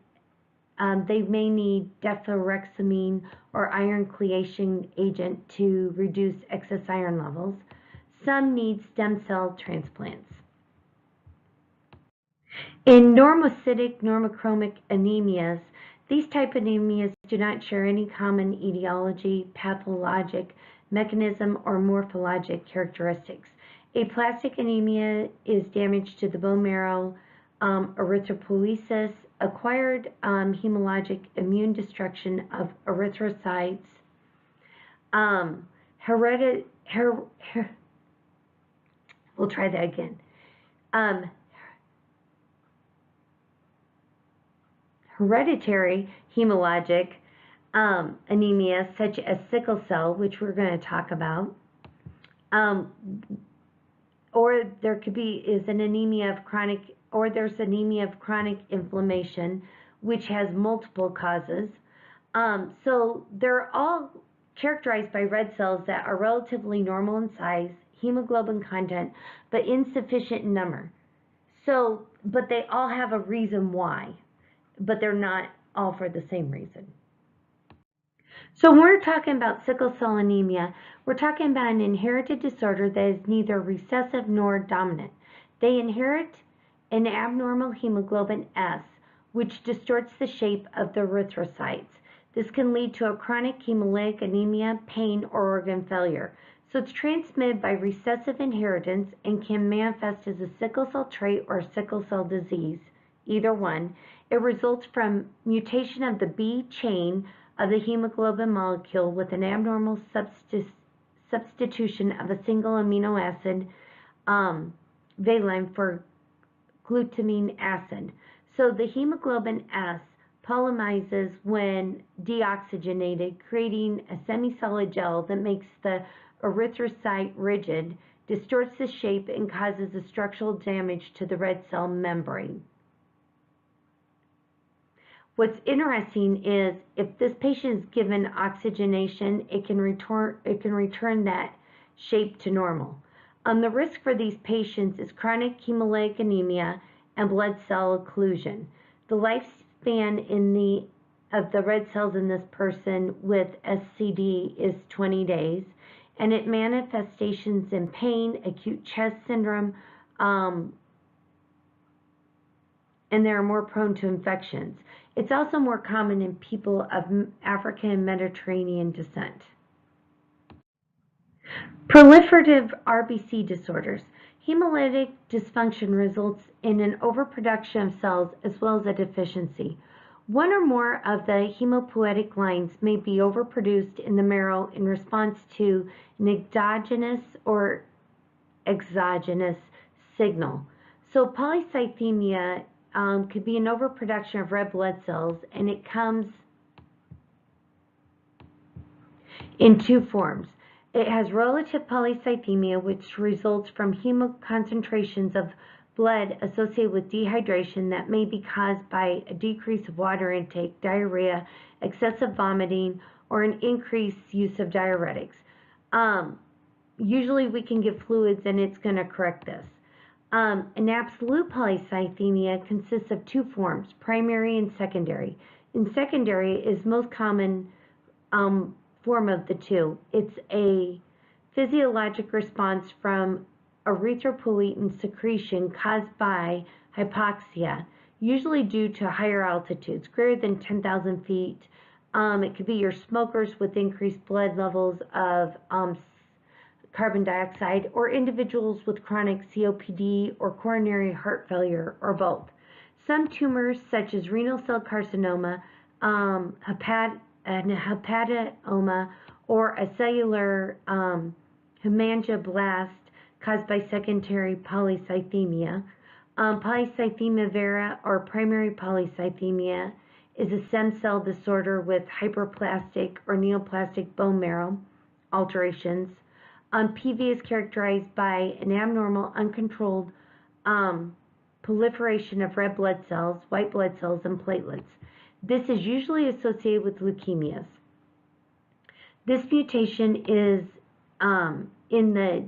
S1: they may need deferoxamine or iron chelation agent to reduce excess iron levels. Some need stem cell transplants. In normocytic normochromic anemias, these type of anemias do not share any common etiology, pathologic mechanism, or morphologic characteristics. Aplastic anemia is damage to the bone marrow, erythropoiesis, acquired hematologic immune destruction of erythrocytes, we'll try that again. Hereditary hematologic anemia, such as sickle cell, which we're going to talk about, or there could be an anemia of chronic, or there's anemia of chronic inflammation, which has multiple causes. So they're all characterized by red cells that are relatively normal in size, hemoglobin content, but insufficient in number. So, but they all have a reason why, but they're not all for the same reason. So when we're talking about sickle cell anemia, we're talking about an inherited disorder that is neither recessive nor dominant. They inherit an abnormal hemoglobin S, which distorts the shape of the erythrocytes. This can lead to a chronic hemolytic anemia, pain, or organ failure. So it's transmitted by recessive inheritance and can manifest as a sickle cell trait or sickle cell disease, either one. It results from mutation of the B chain of the hemoglobin molecule with an abnormal substitution of a single amino acid valine for glutamine acid. So the hemoglobin S polymerizes when deoxygenated, creating a semi-solid gel that makes the erythrocyte rigid, distorts the shape, and causes a structural damage to the red cell membrane. What's interesting is if this patient is given oxygenation, it can return that shape to normal. The risk for these patients is chronic hemolytic anemia and blood cell occlusion. The lifespan of the red cells in this person with SCD is 20 days, and it manifestations in pain, acute chest syndrome, and they're more prone to infections. It's also more common in people of African and Mediterranean descent. Proliferative RBC disorders. Hemolytic dysfunction results in an overproduction of cells as well as a deficiency. One or more of the hemopoietic lines may be overproduced in the marrow in response to an endogenous or exogenous signal. So polycythemia could be an overproduction of red blood cells, and it comes in two forms. It has relative polycythemia, which results from concentrations of blood associated with dehydration that may be caused by a decrease of water intake, diarrhea, excessive vomiting, or an increased use of diuretics. Usually we can give fluids and it's going to correct this. An absolute polycythemia consists of two forms, primary and secondary. And secondary is most common form of the two. It's a physiologic response from erythropoietin secretion caused by hypoxia, usually due to higher altitudes, greater than 10,000 feet. It could be your smokers with increased blood levels of carbon dioxide, or individuals with chronic COPD or coronary heart failure, or both. Some tumors, such as renal cell carcinoma, hepatoma, or a cellular hemangioblast caused by secondary polycythemia. Polycythemia vera, or primary polycythemia, is a stem cell disorder with hyperplastic or neoplastic bone marrow alterations. PV is characterized by an abnormal, uncontrolled proliferation of red blood cells, white blood cells, and platelets. This is usually associated with leukemias. This mutation is in the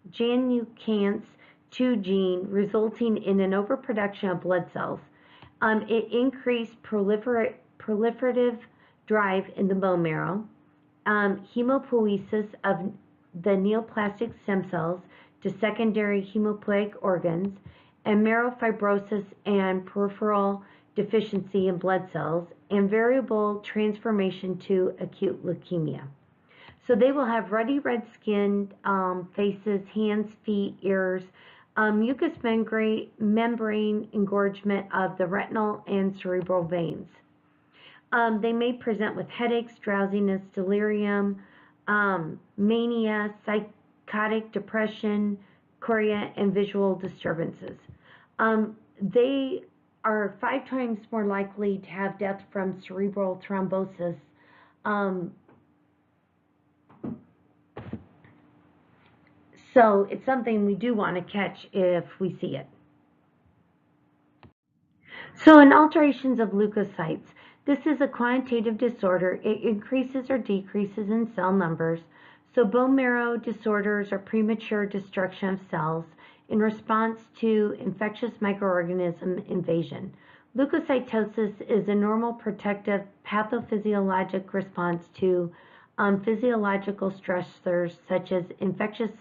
S1: Janucance 2 gene, resulting in an overproduction of blood cells. It increased proliferative drive in the bone marrow, hemopoiesis of the neoplastic stem cells to secondary hemopoietic organs, and marrow fibrosis and peripheral deficiency in blood cells, and variable transformation to acute leukemia. So they will have ruddy red skin, faces, hands, feet, ears, mucous membrane engorgement of the retinal and cerebral veins. They may present with headaches, drowsiness, delirium, mania, psychotic depression, chorea, and visual disturbances. They are 5 times more likely to have death from cerebral thrombosis. So it's something we do want to catch if we see it. So in alterations of leukocytes, this is a quantitative disorder. It increases or decreases in cell numbers. So bone marrow disorders are premature destruction of cells in response to infectious microorganism invasion. Leukocytosis is a normal protective pathophysiologic response to physiological stressors such as infectious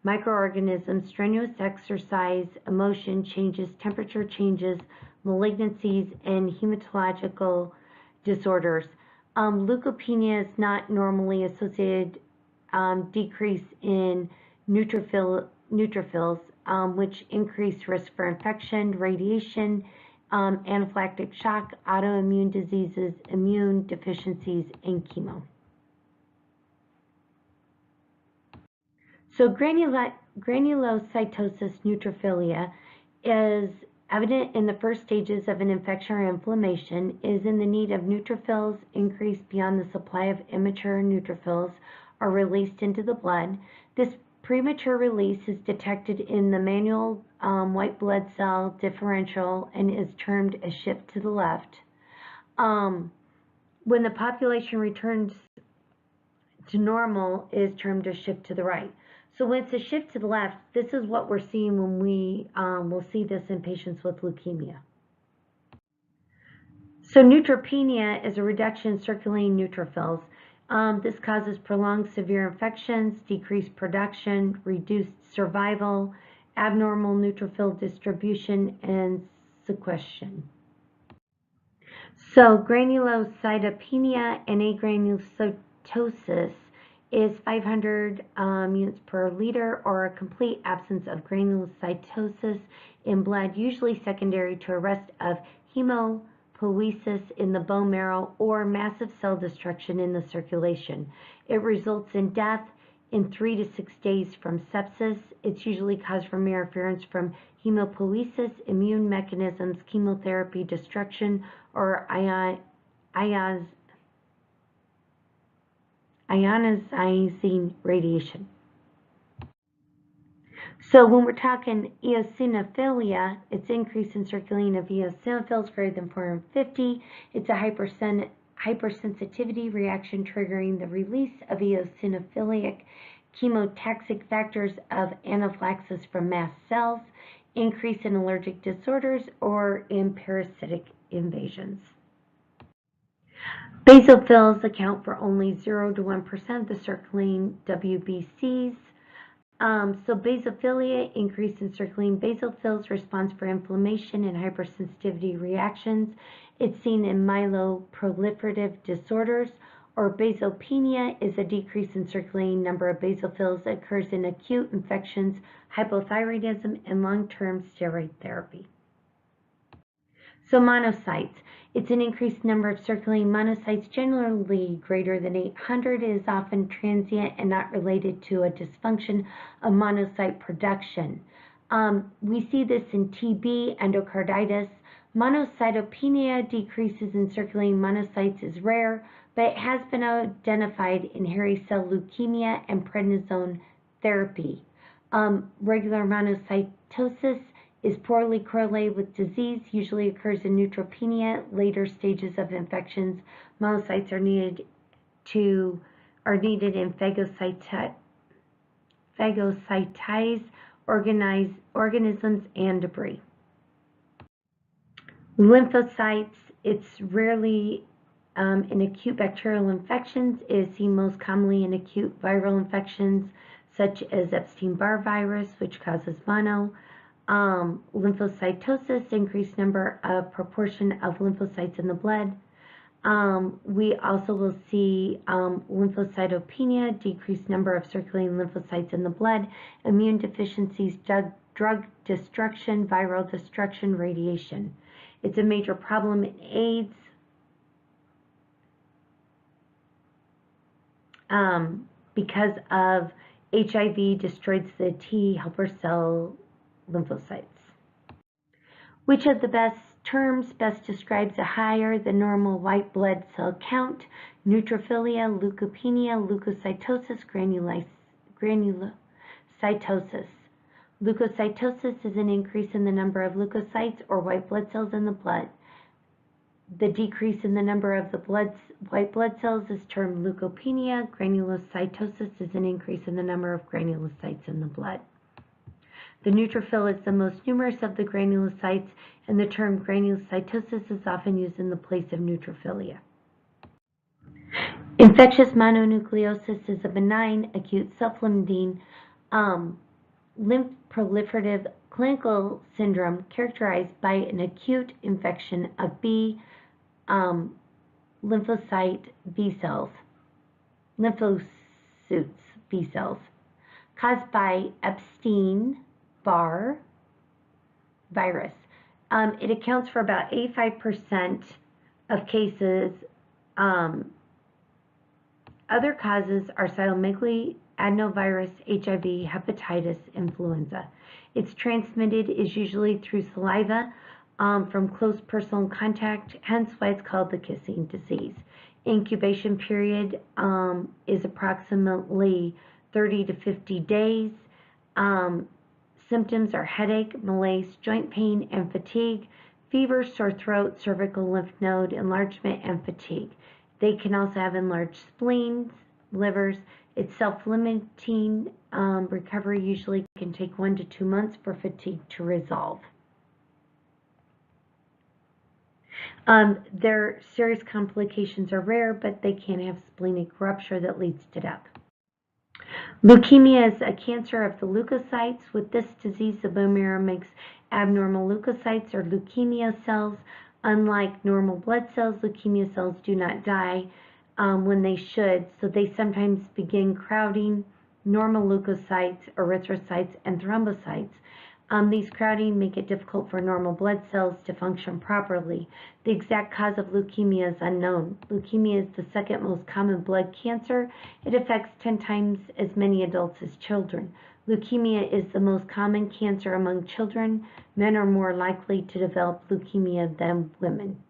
S1: microorganisms, strenuous exercise, emotion changes, temperature changes, malignancies, and hematological disorders. Leukopenia is not normally associated decrease in neutrophils, which increase risk for infection, radiation, anaphylactic shock, autoimmune diseases, immune deficiencies, and chemo. So granulocytosis neutrophilia is evident in the first stages of an infection or inflammation, is in the need of neutrophils increased beyond the supply of immature neutrophils are released into the blood. This premature release is detected in the manual white blood cell differential and is termed a shift to the left. When the population returns to normal is termed a shift to the right. So when it's a shift to the left, this is what we're seeing when we will see this in patients with leukemia. So neutropenia is a reduction in circulating neutrophils. This causes prolonged severe infections, decreased production, reduced survival, abnormal neutrophil distribution, and sequestration. So granulocytopenia and agranulocytosis is 500 units per liter, or a complete absence of granulocytosis in blood, usually secondary to arrest of hemopoiesis in the bone marrow or massive cell destruction in the circulation. It results in death in 3 to 6 days from sepsis. It's usually caused from interference from hemopoiesis, immune mechanisms, chemotherapy, destruction, or ionizing radiation. So when we're talking eosinophilia, it's increase in circulating of eosinophils greater than 450. It's a hypersensitivity reaction triggering the release of eosinophilic chemotaxic factors of anaphylaxis from mast cells, increase in allergic disorders, or in parasitic invasions. Basophils account for only 0 to 1% of the circulating WBCs. So basophilia, increase in circulating basophils, response for inflammation and hypersensitivity reactions. It's seen in myeloproliferative disorders, or basopenia is a decrease in circulating number of basophils that occurs in acute infections, hypothyroidism, and long-term steroid therapy. So monocytes. It's an increased number of circulating monocytes, generally greater than 800. It is often transient and not related to a dysfunction of monocyte production. We see this in TB, endocarditis, Monocytopenia, decreases in circulating monocytes, is rare, but it has been identified in hairy cell leukemia and prednisone therapy. Regular monocytosis is poorly correlated with disease, usually occurs in neutropenia, later stages of infections. Monocytes are needed in phagocytized organisms and debris. Lymphocytes, it's rarely in acute bacterial infections. It is seen most commonly in acute viral infections such as Epstein-Barr virus, which causes mono. Lymphocytosis, increased number of proportion of lymphocytes in the blood. We also will see lymphocytopenia, decreased number of circulating lymphocytes in the blood, immune deficiencies, drug destruction, viral destruction, radiation. It's a major problem in AIDS. Because of HIV destroys the T helper cell lymphocytes. Which of the terms best describes a higher than normal white blood cell count? Neutrophilia, leukopenia, leukocytosis, granulocytosis. Leukocytosis is an increase in the number of leukocytes or white blood cells in the blood. The decrease in the number of the white blood cells is termed leukopenia. Granulocytosis is an increase in the number of granulocytes in the blood. The neutrophil is the most numerous of the granulocytes, and the term granulocytosis is often used in the place of neutrophilia. Infectious mononucleosis is a benign, acute, self-limiting, lymph-proliferative clinical syndrome characterized by an acute infection of B lymphocyte B cells, lymphocytes B cells, caused by Epstein-Barr virus. It accounts for about 85% of cases. Other causes are cytomegalovirus, adenovirus, HIV, hepatitis, influenza. It's transmitted is usually through saliva from close personal contact, hence why it's called the kissing disease. Incubation period is approximately 30 to 50 days. Symptoms are headache, malaise, joint pain, and fatigue, fever, sore throat, cervical lymph node enlargement, and fatigue. They can also have enlarged spleens, livers. It's self-limiting. Recovery usually can take 1 to 2 months for fatigue to resolve. Their serious complications are rare, but they can have splenic rupture that leads to death. Leukemia is a cancer of the leukocytes. With this disease, the bone marrow makes abnormal leukocytes or leukemia cells. Unlike normal blood cells, leukemia cells do not die when they should, so they sometimes begin crowding normal leukocytes, erythrocytes, and thrombocytes. These crowding make it difficult for normal blood cells to function properly. The exact cause of leukemia is unknown. Leukemia is the second most common blood cancer. It affects 10 times as many adults as children. Leukemia is the most common cancer among children. Men are more likely to develop leukemia than women.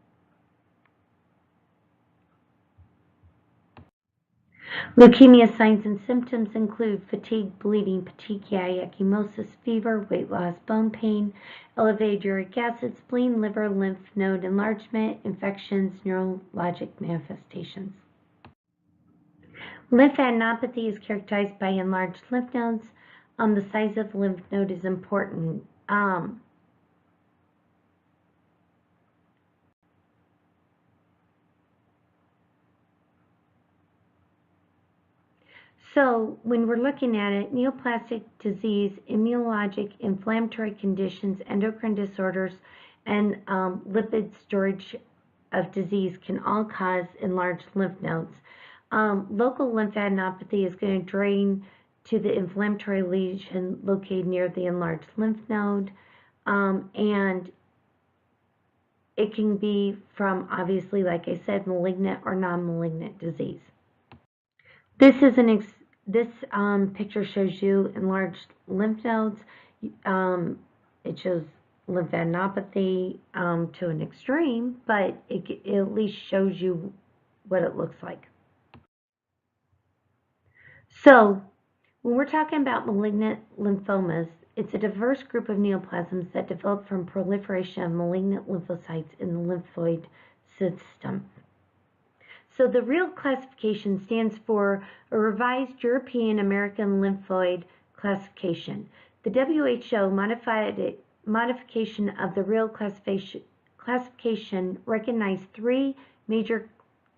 S1: Leukemia signs and symptoms include fatigue, bleeding, petechiae, ecchymosis, fever, weight loss, bone pain, elevated uric acid, spleen, liver, lymph node enlargement, infections, neurologic manifestations. Lymphadenopathy is characterized by enlarged lymph nodes. The size of the lymph node is important. So when we're looking at it, neoplastic disease, immunologic, inflammatory conditions, endocrine disorders, and lipid storage of disease can all cause enlarged lymph nodes. Local lymphadenopathy is going to drain to the inflammatory lesion located near the enlarged lymph node, and it can be from, obviously, like I said, malignant or non-malignant disease. This is this picture shows you enlarged lymph nodes. It shows lymphadenopathy to an extreme, but it at least shows you what it looks like. So when we're talking about malignant lymphomas, it's a diverse group of neoplasms that develop from proliferation of malignant lymphocytes in the lymphoid system. So the real classification stands for a revised European American lymphoid classification. The WHO modification of the real classification recognized three major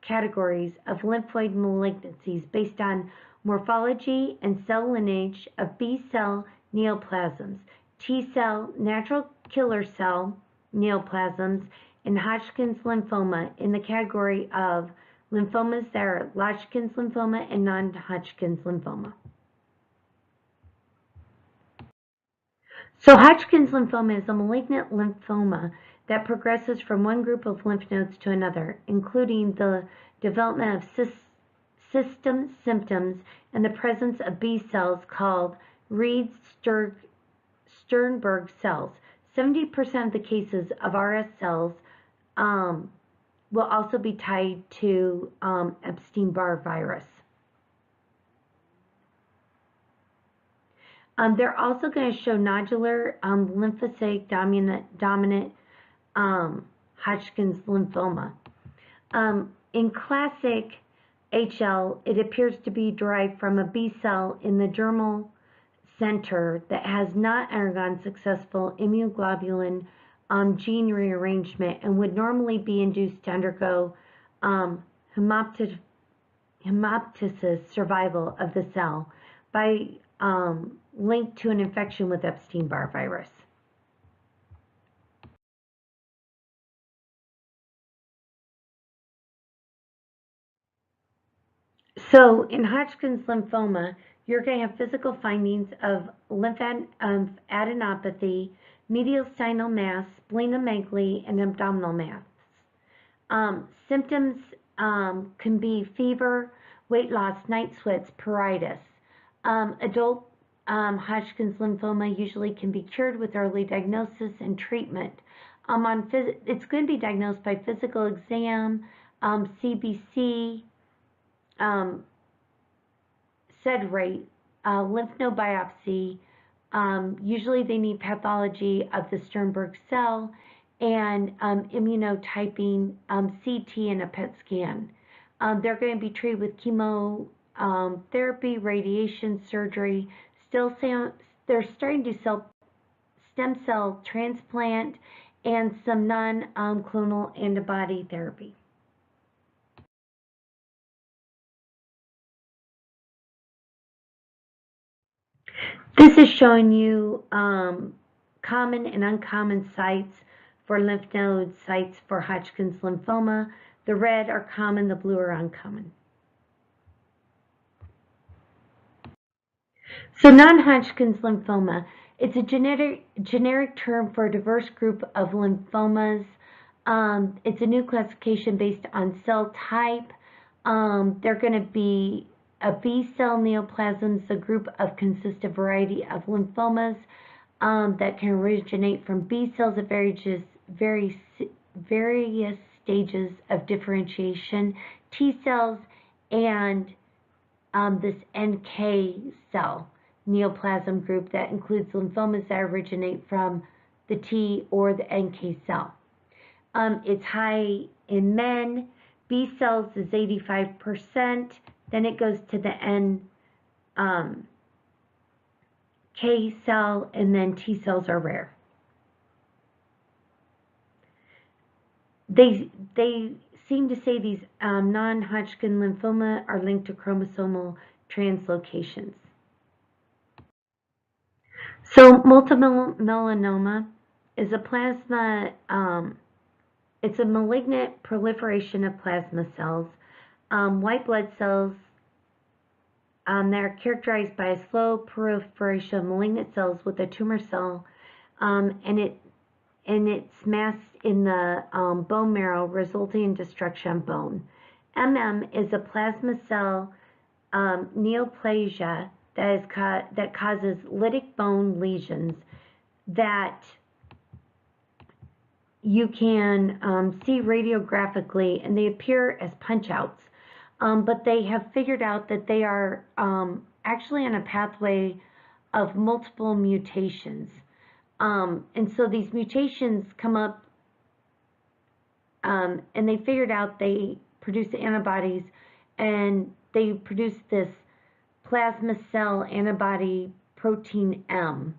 S1: categories of lymphoid malignancies based on morphology and cell lineage of B-cell neoplasms, T-cell natural killer cell neoplasms, and Hodgkin's lymphoma in the category of lymphomas that are Hodgkin's lymphoma and non-Hodgkin's lymphoma. So Hodgkin's lymphoma is a malignant lymphoma that progresses from one group of lymph nodes to another, including the development of system symptoms and the presence of B cells called Reed-Sternberg cells. 70% of the cases of RS cells will also be tied to Epstein-Barr virus. They're also going to show nodular lymphocytic dominant Hodgkin's lymphoma. In classic HL, it appears to be derived from a B cell in the dermal center that has not undergone successful immunoglobulin gene rearrangement and would normally be induced to undergo hemoptysis survival of the cell by linked to an infection with Epstein-Barr virus. So in Hodgkin's lymphoma, you're going to have physical findings of lymphadenopathy, mediastinal mass, splenomegaly, and abdominal mass. Symptoms can be fever, weight loss, night sweats, pruritus. Adult Hodgkin's lymphoma usually can be cured with early diagnosis and treatment. It's going to be diagnosed by physical exam, CBC, SED rate, lymph node biopsy. Usually they need pathology of the Sternberg cell and immunotyping, CT, and a PET scan. They're going to be treated with chemotherapy, radiation, surgery. They're starting to do stem cell transplant and some non-clonal antibody therapy. This is showing you common and uncommon sites for lymph node sites for Hodgkin's lymphoma. The red are common, the blue are uncommon. So non-Hodgkin's lymphoma, it's a generic term for a diverse group of lymphomas. It's a new classification based on cell type. They're going to be a B-cell neoplasms, a group of consists of a variety of lymphomas that can originate from B cells at various stages of differentiation, T cells, and this NK cell neoplasm group that includes lymphomas that originate from the T or the NK cell. It's high in men. B cells is 85%. Then it goes to the NK cell, and then T cells are rare. They seem to say these non-Hodgkin lymphoma are linked to chromosomal translocations. So multiple melanoma is a plasma. It's a malignant proliferation of plasma cells. White blood cells that are characterized by a slow proliferation of malignant cells with a tumor cell, and it's massed in the bone marrow, resulting in destruction of bone. is a plasma cell neoplasia that causes lytic bone lesions that you can see radiographically, and they appear as punch outs. But they have figured out that they are actually on a pathway of multiple mutations. And so these mutations come up, and they figured out they produce antibodies, and they produce this plasma cell antibody protein M,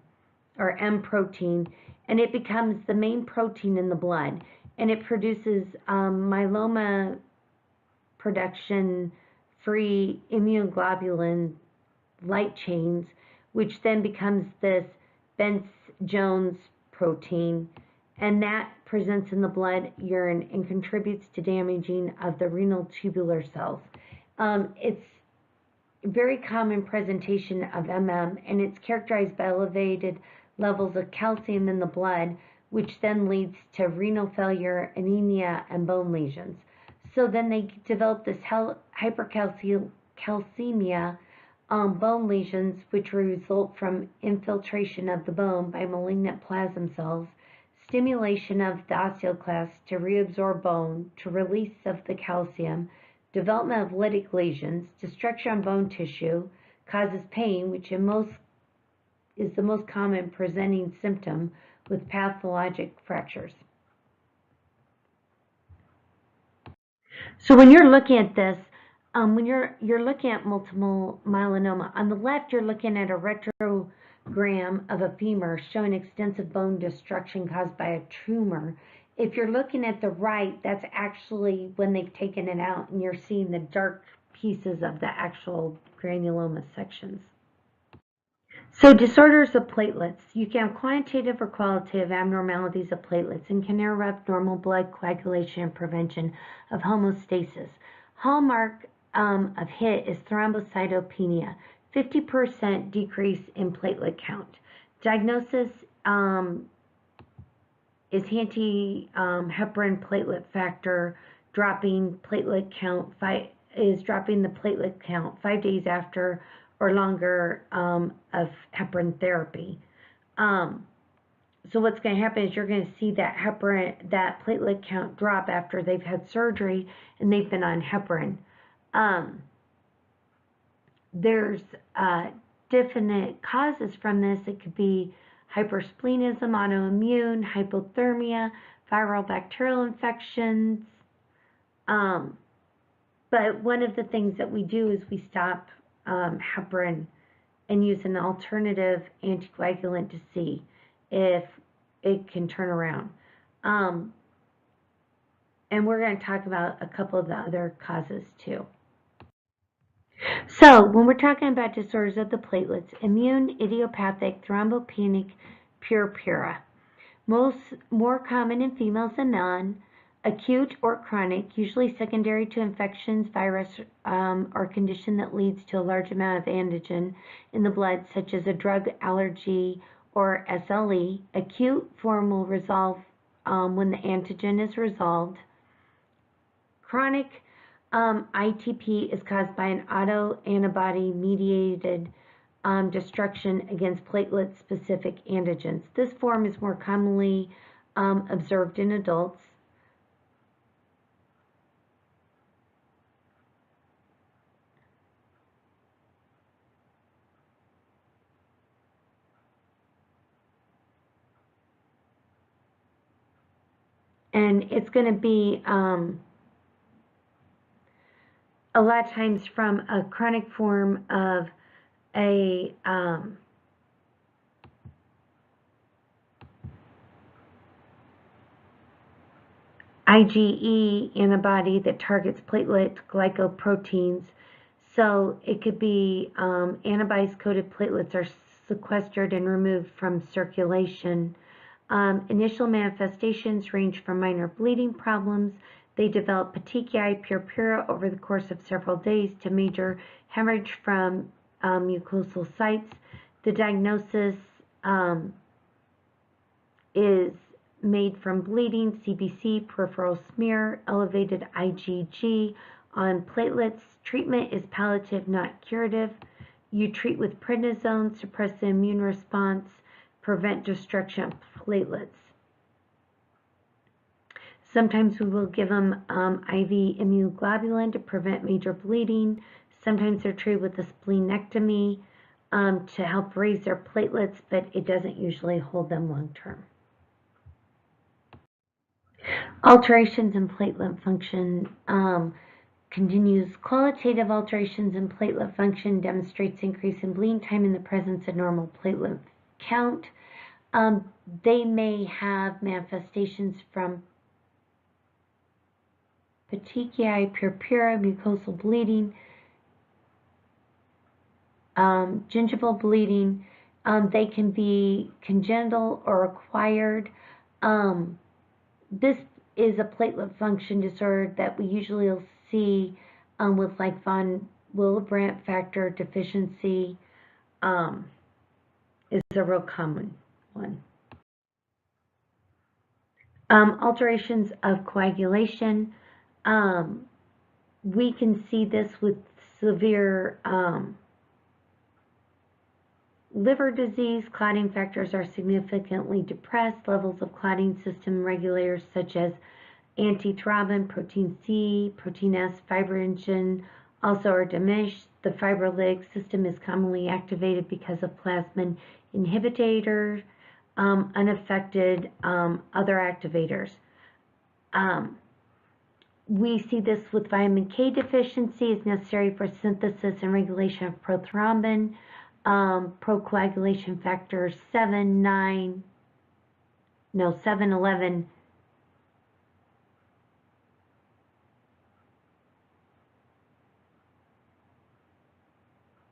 S1: or M protein, and it becomes the main protein in the blood, and it produces myeloma production free immunoglobulin light chains, which then becomes this Bence-Jones protein, and that presents in the blood, urine, and contributes to damaging of the renal tubular cells. It's a very common presentation of MM, and it's characterized by elevated levels of calcium in the blood, which then leads to renal failure, anemia, and bone lesions. So then they develop this hypercalcemia, bone lesions, which result from infiltration of the bone by malignant plasma cells, stimulation of the osteoclasts to reabsorb bone, to release of the calcium, development of lytic lesions, destruction of bone tissue, causes pain, which is the most common presenting symptom with pathologic fractures. So when you're looking at this, when you're looking at multiple myeloma, on the left you're looking at a retrogram of a femur showing extensive bone destruction caused by a tumor. If you're looking at the right, that's actually when they've taken it out, and you're seeing the dark pieces of the actual granuloma sections. So disorders of platelets. You can have quantitative or qualitative abnormalities of platelets and can interrupt normal blood coagulation and prevention of homeostasis. Hallmark of HIT is thrombocytopenia, 50% decrease in platelet count. Diagnosis is anti-heparin platelet factor dropping platelet count dropping the platelet count 5 days after or longer of heparin therapy. So what's going to happen is you're going to see that platelet count drop after they've had surgery and they've been on heparin. There's definite causes from this. It could be hypersplenism, autoimmune, hypothermia, viral bacterial infections. But one of the things that we do is we stop heparin and use an alternative anticoagulant to see if it can turn around. And we're going to talk about a couple of the other causes too. So when we're talking about disorders of the platelets, immune, idiopathic, thrombopenic, purpura. More common in females than non. Acute or chronic, usually secondary to infections, virus, or condition that leads to a large amount of antigen in the blood, such as a drug allergy or SLE. Acute form will resolve when the antigen is resolved. Chronic ITP is caused by an autoantibody-mediated destruction against platelet-specific antigens. This form is more commonly observed in adults. And it's going to be a lot of times from a chronic form of a IgE antibody that targets platelet glycoproteins. So it could be antibodies-coated platelets are sequestered and removed from circulation. Initial manifestations range from minor bleeding problems. They develop petechiae, purpura over the course of several days to major hemorrhage from mucosal sites. The diagnosis is made from bleeding, CBC, peripheral smear, elevated IgG on platelets. Treatment is palliative, not curative. You treat with prednisone, suppress the immune response, prevent destruction of platelets. Sometimes we will give them IV immunoglobulin to prevent major bleeding. Sometimes they're treated with a splenectomy to help raise their platelets, but it doesn't usually hold them long term. Alterations in platelet function continues. Qualitative alterations in platelet function demonstrates increase in bleeding time in the presence of normal platelet count. They may have manifestations from petechiae, purpura, mucosal bleeding, gingival bleeding. They can be congenital or acquired. This is a platelet function disorder that we usually will see with like von Willebrand factor deficiency is a real common one. Alterations of coagulation. We can see this with severe liver disease. Clotting factors are significantly depressed. Levels of clotting system regulators such as antithrombin, protein C, protein S, fibrinogen also are diminished. The fibrolytic system is commonly activated because of plasmin inhibitors, unaffected other activators. We see this with vitamin K deficiency is necessary for synthesis and regulation of prothrombin, procoagulation factors 7, 11,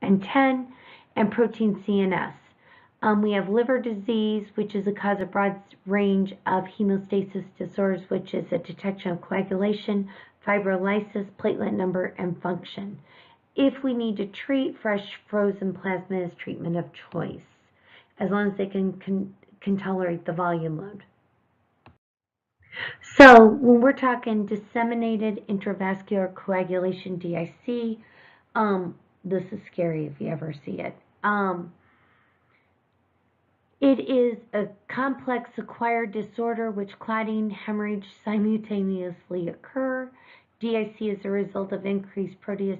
S1: and 10, and protein C and S. We have liver disease, which is a cause of broad range of hemostasis disorders, which is a detection of coagulation, fibrolysis, platelet number, and function. If we need to treat, fresh frozen plasma is treatment of choice, as long as they can tolerate the volume load. So when we're talking disseminated intravascular coagulation, DIC, this is scary if you ever see it. It is a complex acquired disorder which clotting, hemorrhage simultaneously occur. DIC is a result of increased protease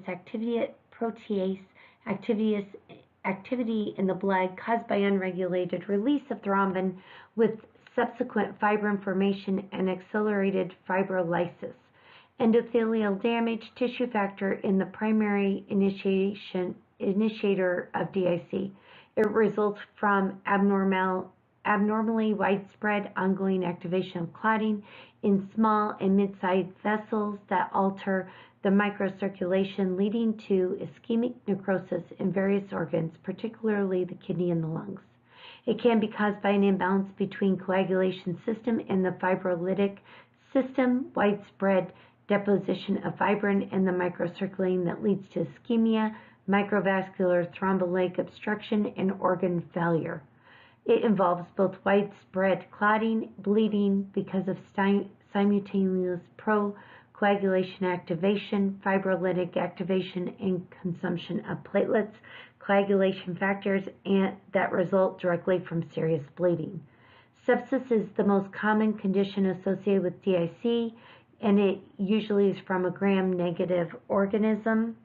S1: activity in the blood caused by unregulated release of thrombin with subsequent fibrin formation and accelerated fibrolysis. Endothelial damage, tissue factor in the primary initiator of DIC. It results from abnormally widespread ongoing activation of clotting in small and mid-sized vessels that alter the microcirculation, leading to ischemic necrosis in various organs, particularly the kidney and the lungs. It can be caused by an imbalance between coagulation system and the fibrolytic system, widespread deposition of fibrin in the microcirculating that leads to ischemia, microvascular thrombolytic obstruction, and organ failure. It involves both widespread clotting, bleeding because of simultaneous procoagulation activation, fibrolytic activation, and consumption of platelets, coagulation factors, and that result directly from serious bleeding. Sepsis is the most common condition associated with DIC, and it usually is from a gram-negative organism.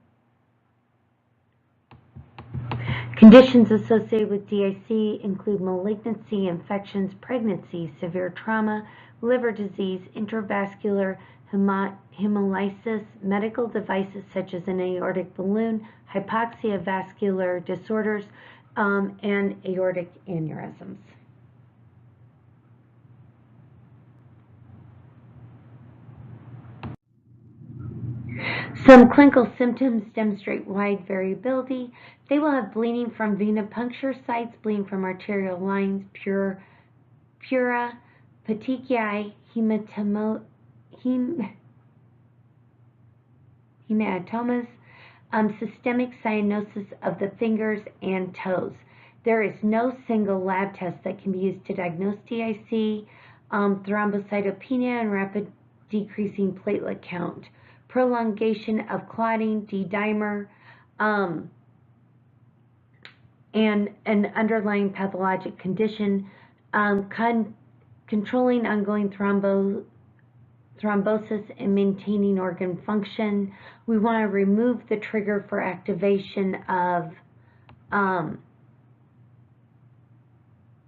S1: Conditions associated with DIC include malignancy, infections, pregnancy, severe trauma, liver disease, intravascular hemolysis, medical devices such as an aortic balloon, hypoxia, vascular disorders, and aortic aneurysms. Some clinical symptoms demonstrate wide variability. They will have bleeding from venipuncture sites, bleeding from arterial lines, pura, petechiae, hematomas, systemic cyanosis of the fingers and toes. There is no single lab test that can be used to diagnose DIC, thrombocytopenia, and rapid decreasing platelet count. Prolongation of clotting, D-dimer, and an underlying pathologic condition, controlling ongoing thrombosis, and maintaining organ function. We want to remove the trigger for activation of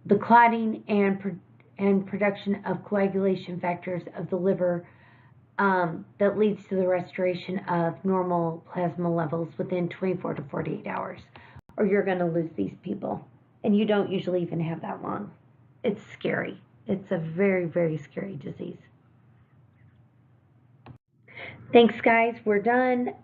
S1: the clotting and production of coagulation factors of the liver that leads to the restoration of normal plasma levels within 24 to 48 hours, or you're going to lose these people. And you don't usually even have that long. It's scary. It's a very, very scary disease. Thanks, guys. We're done.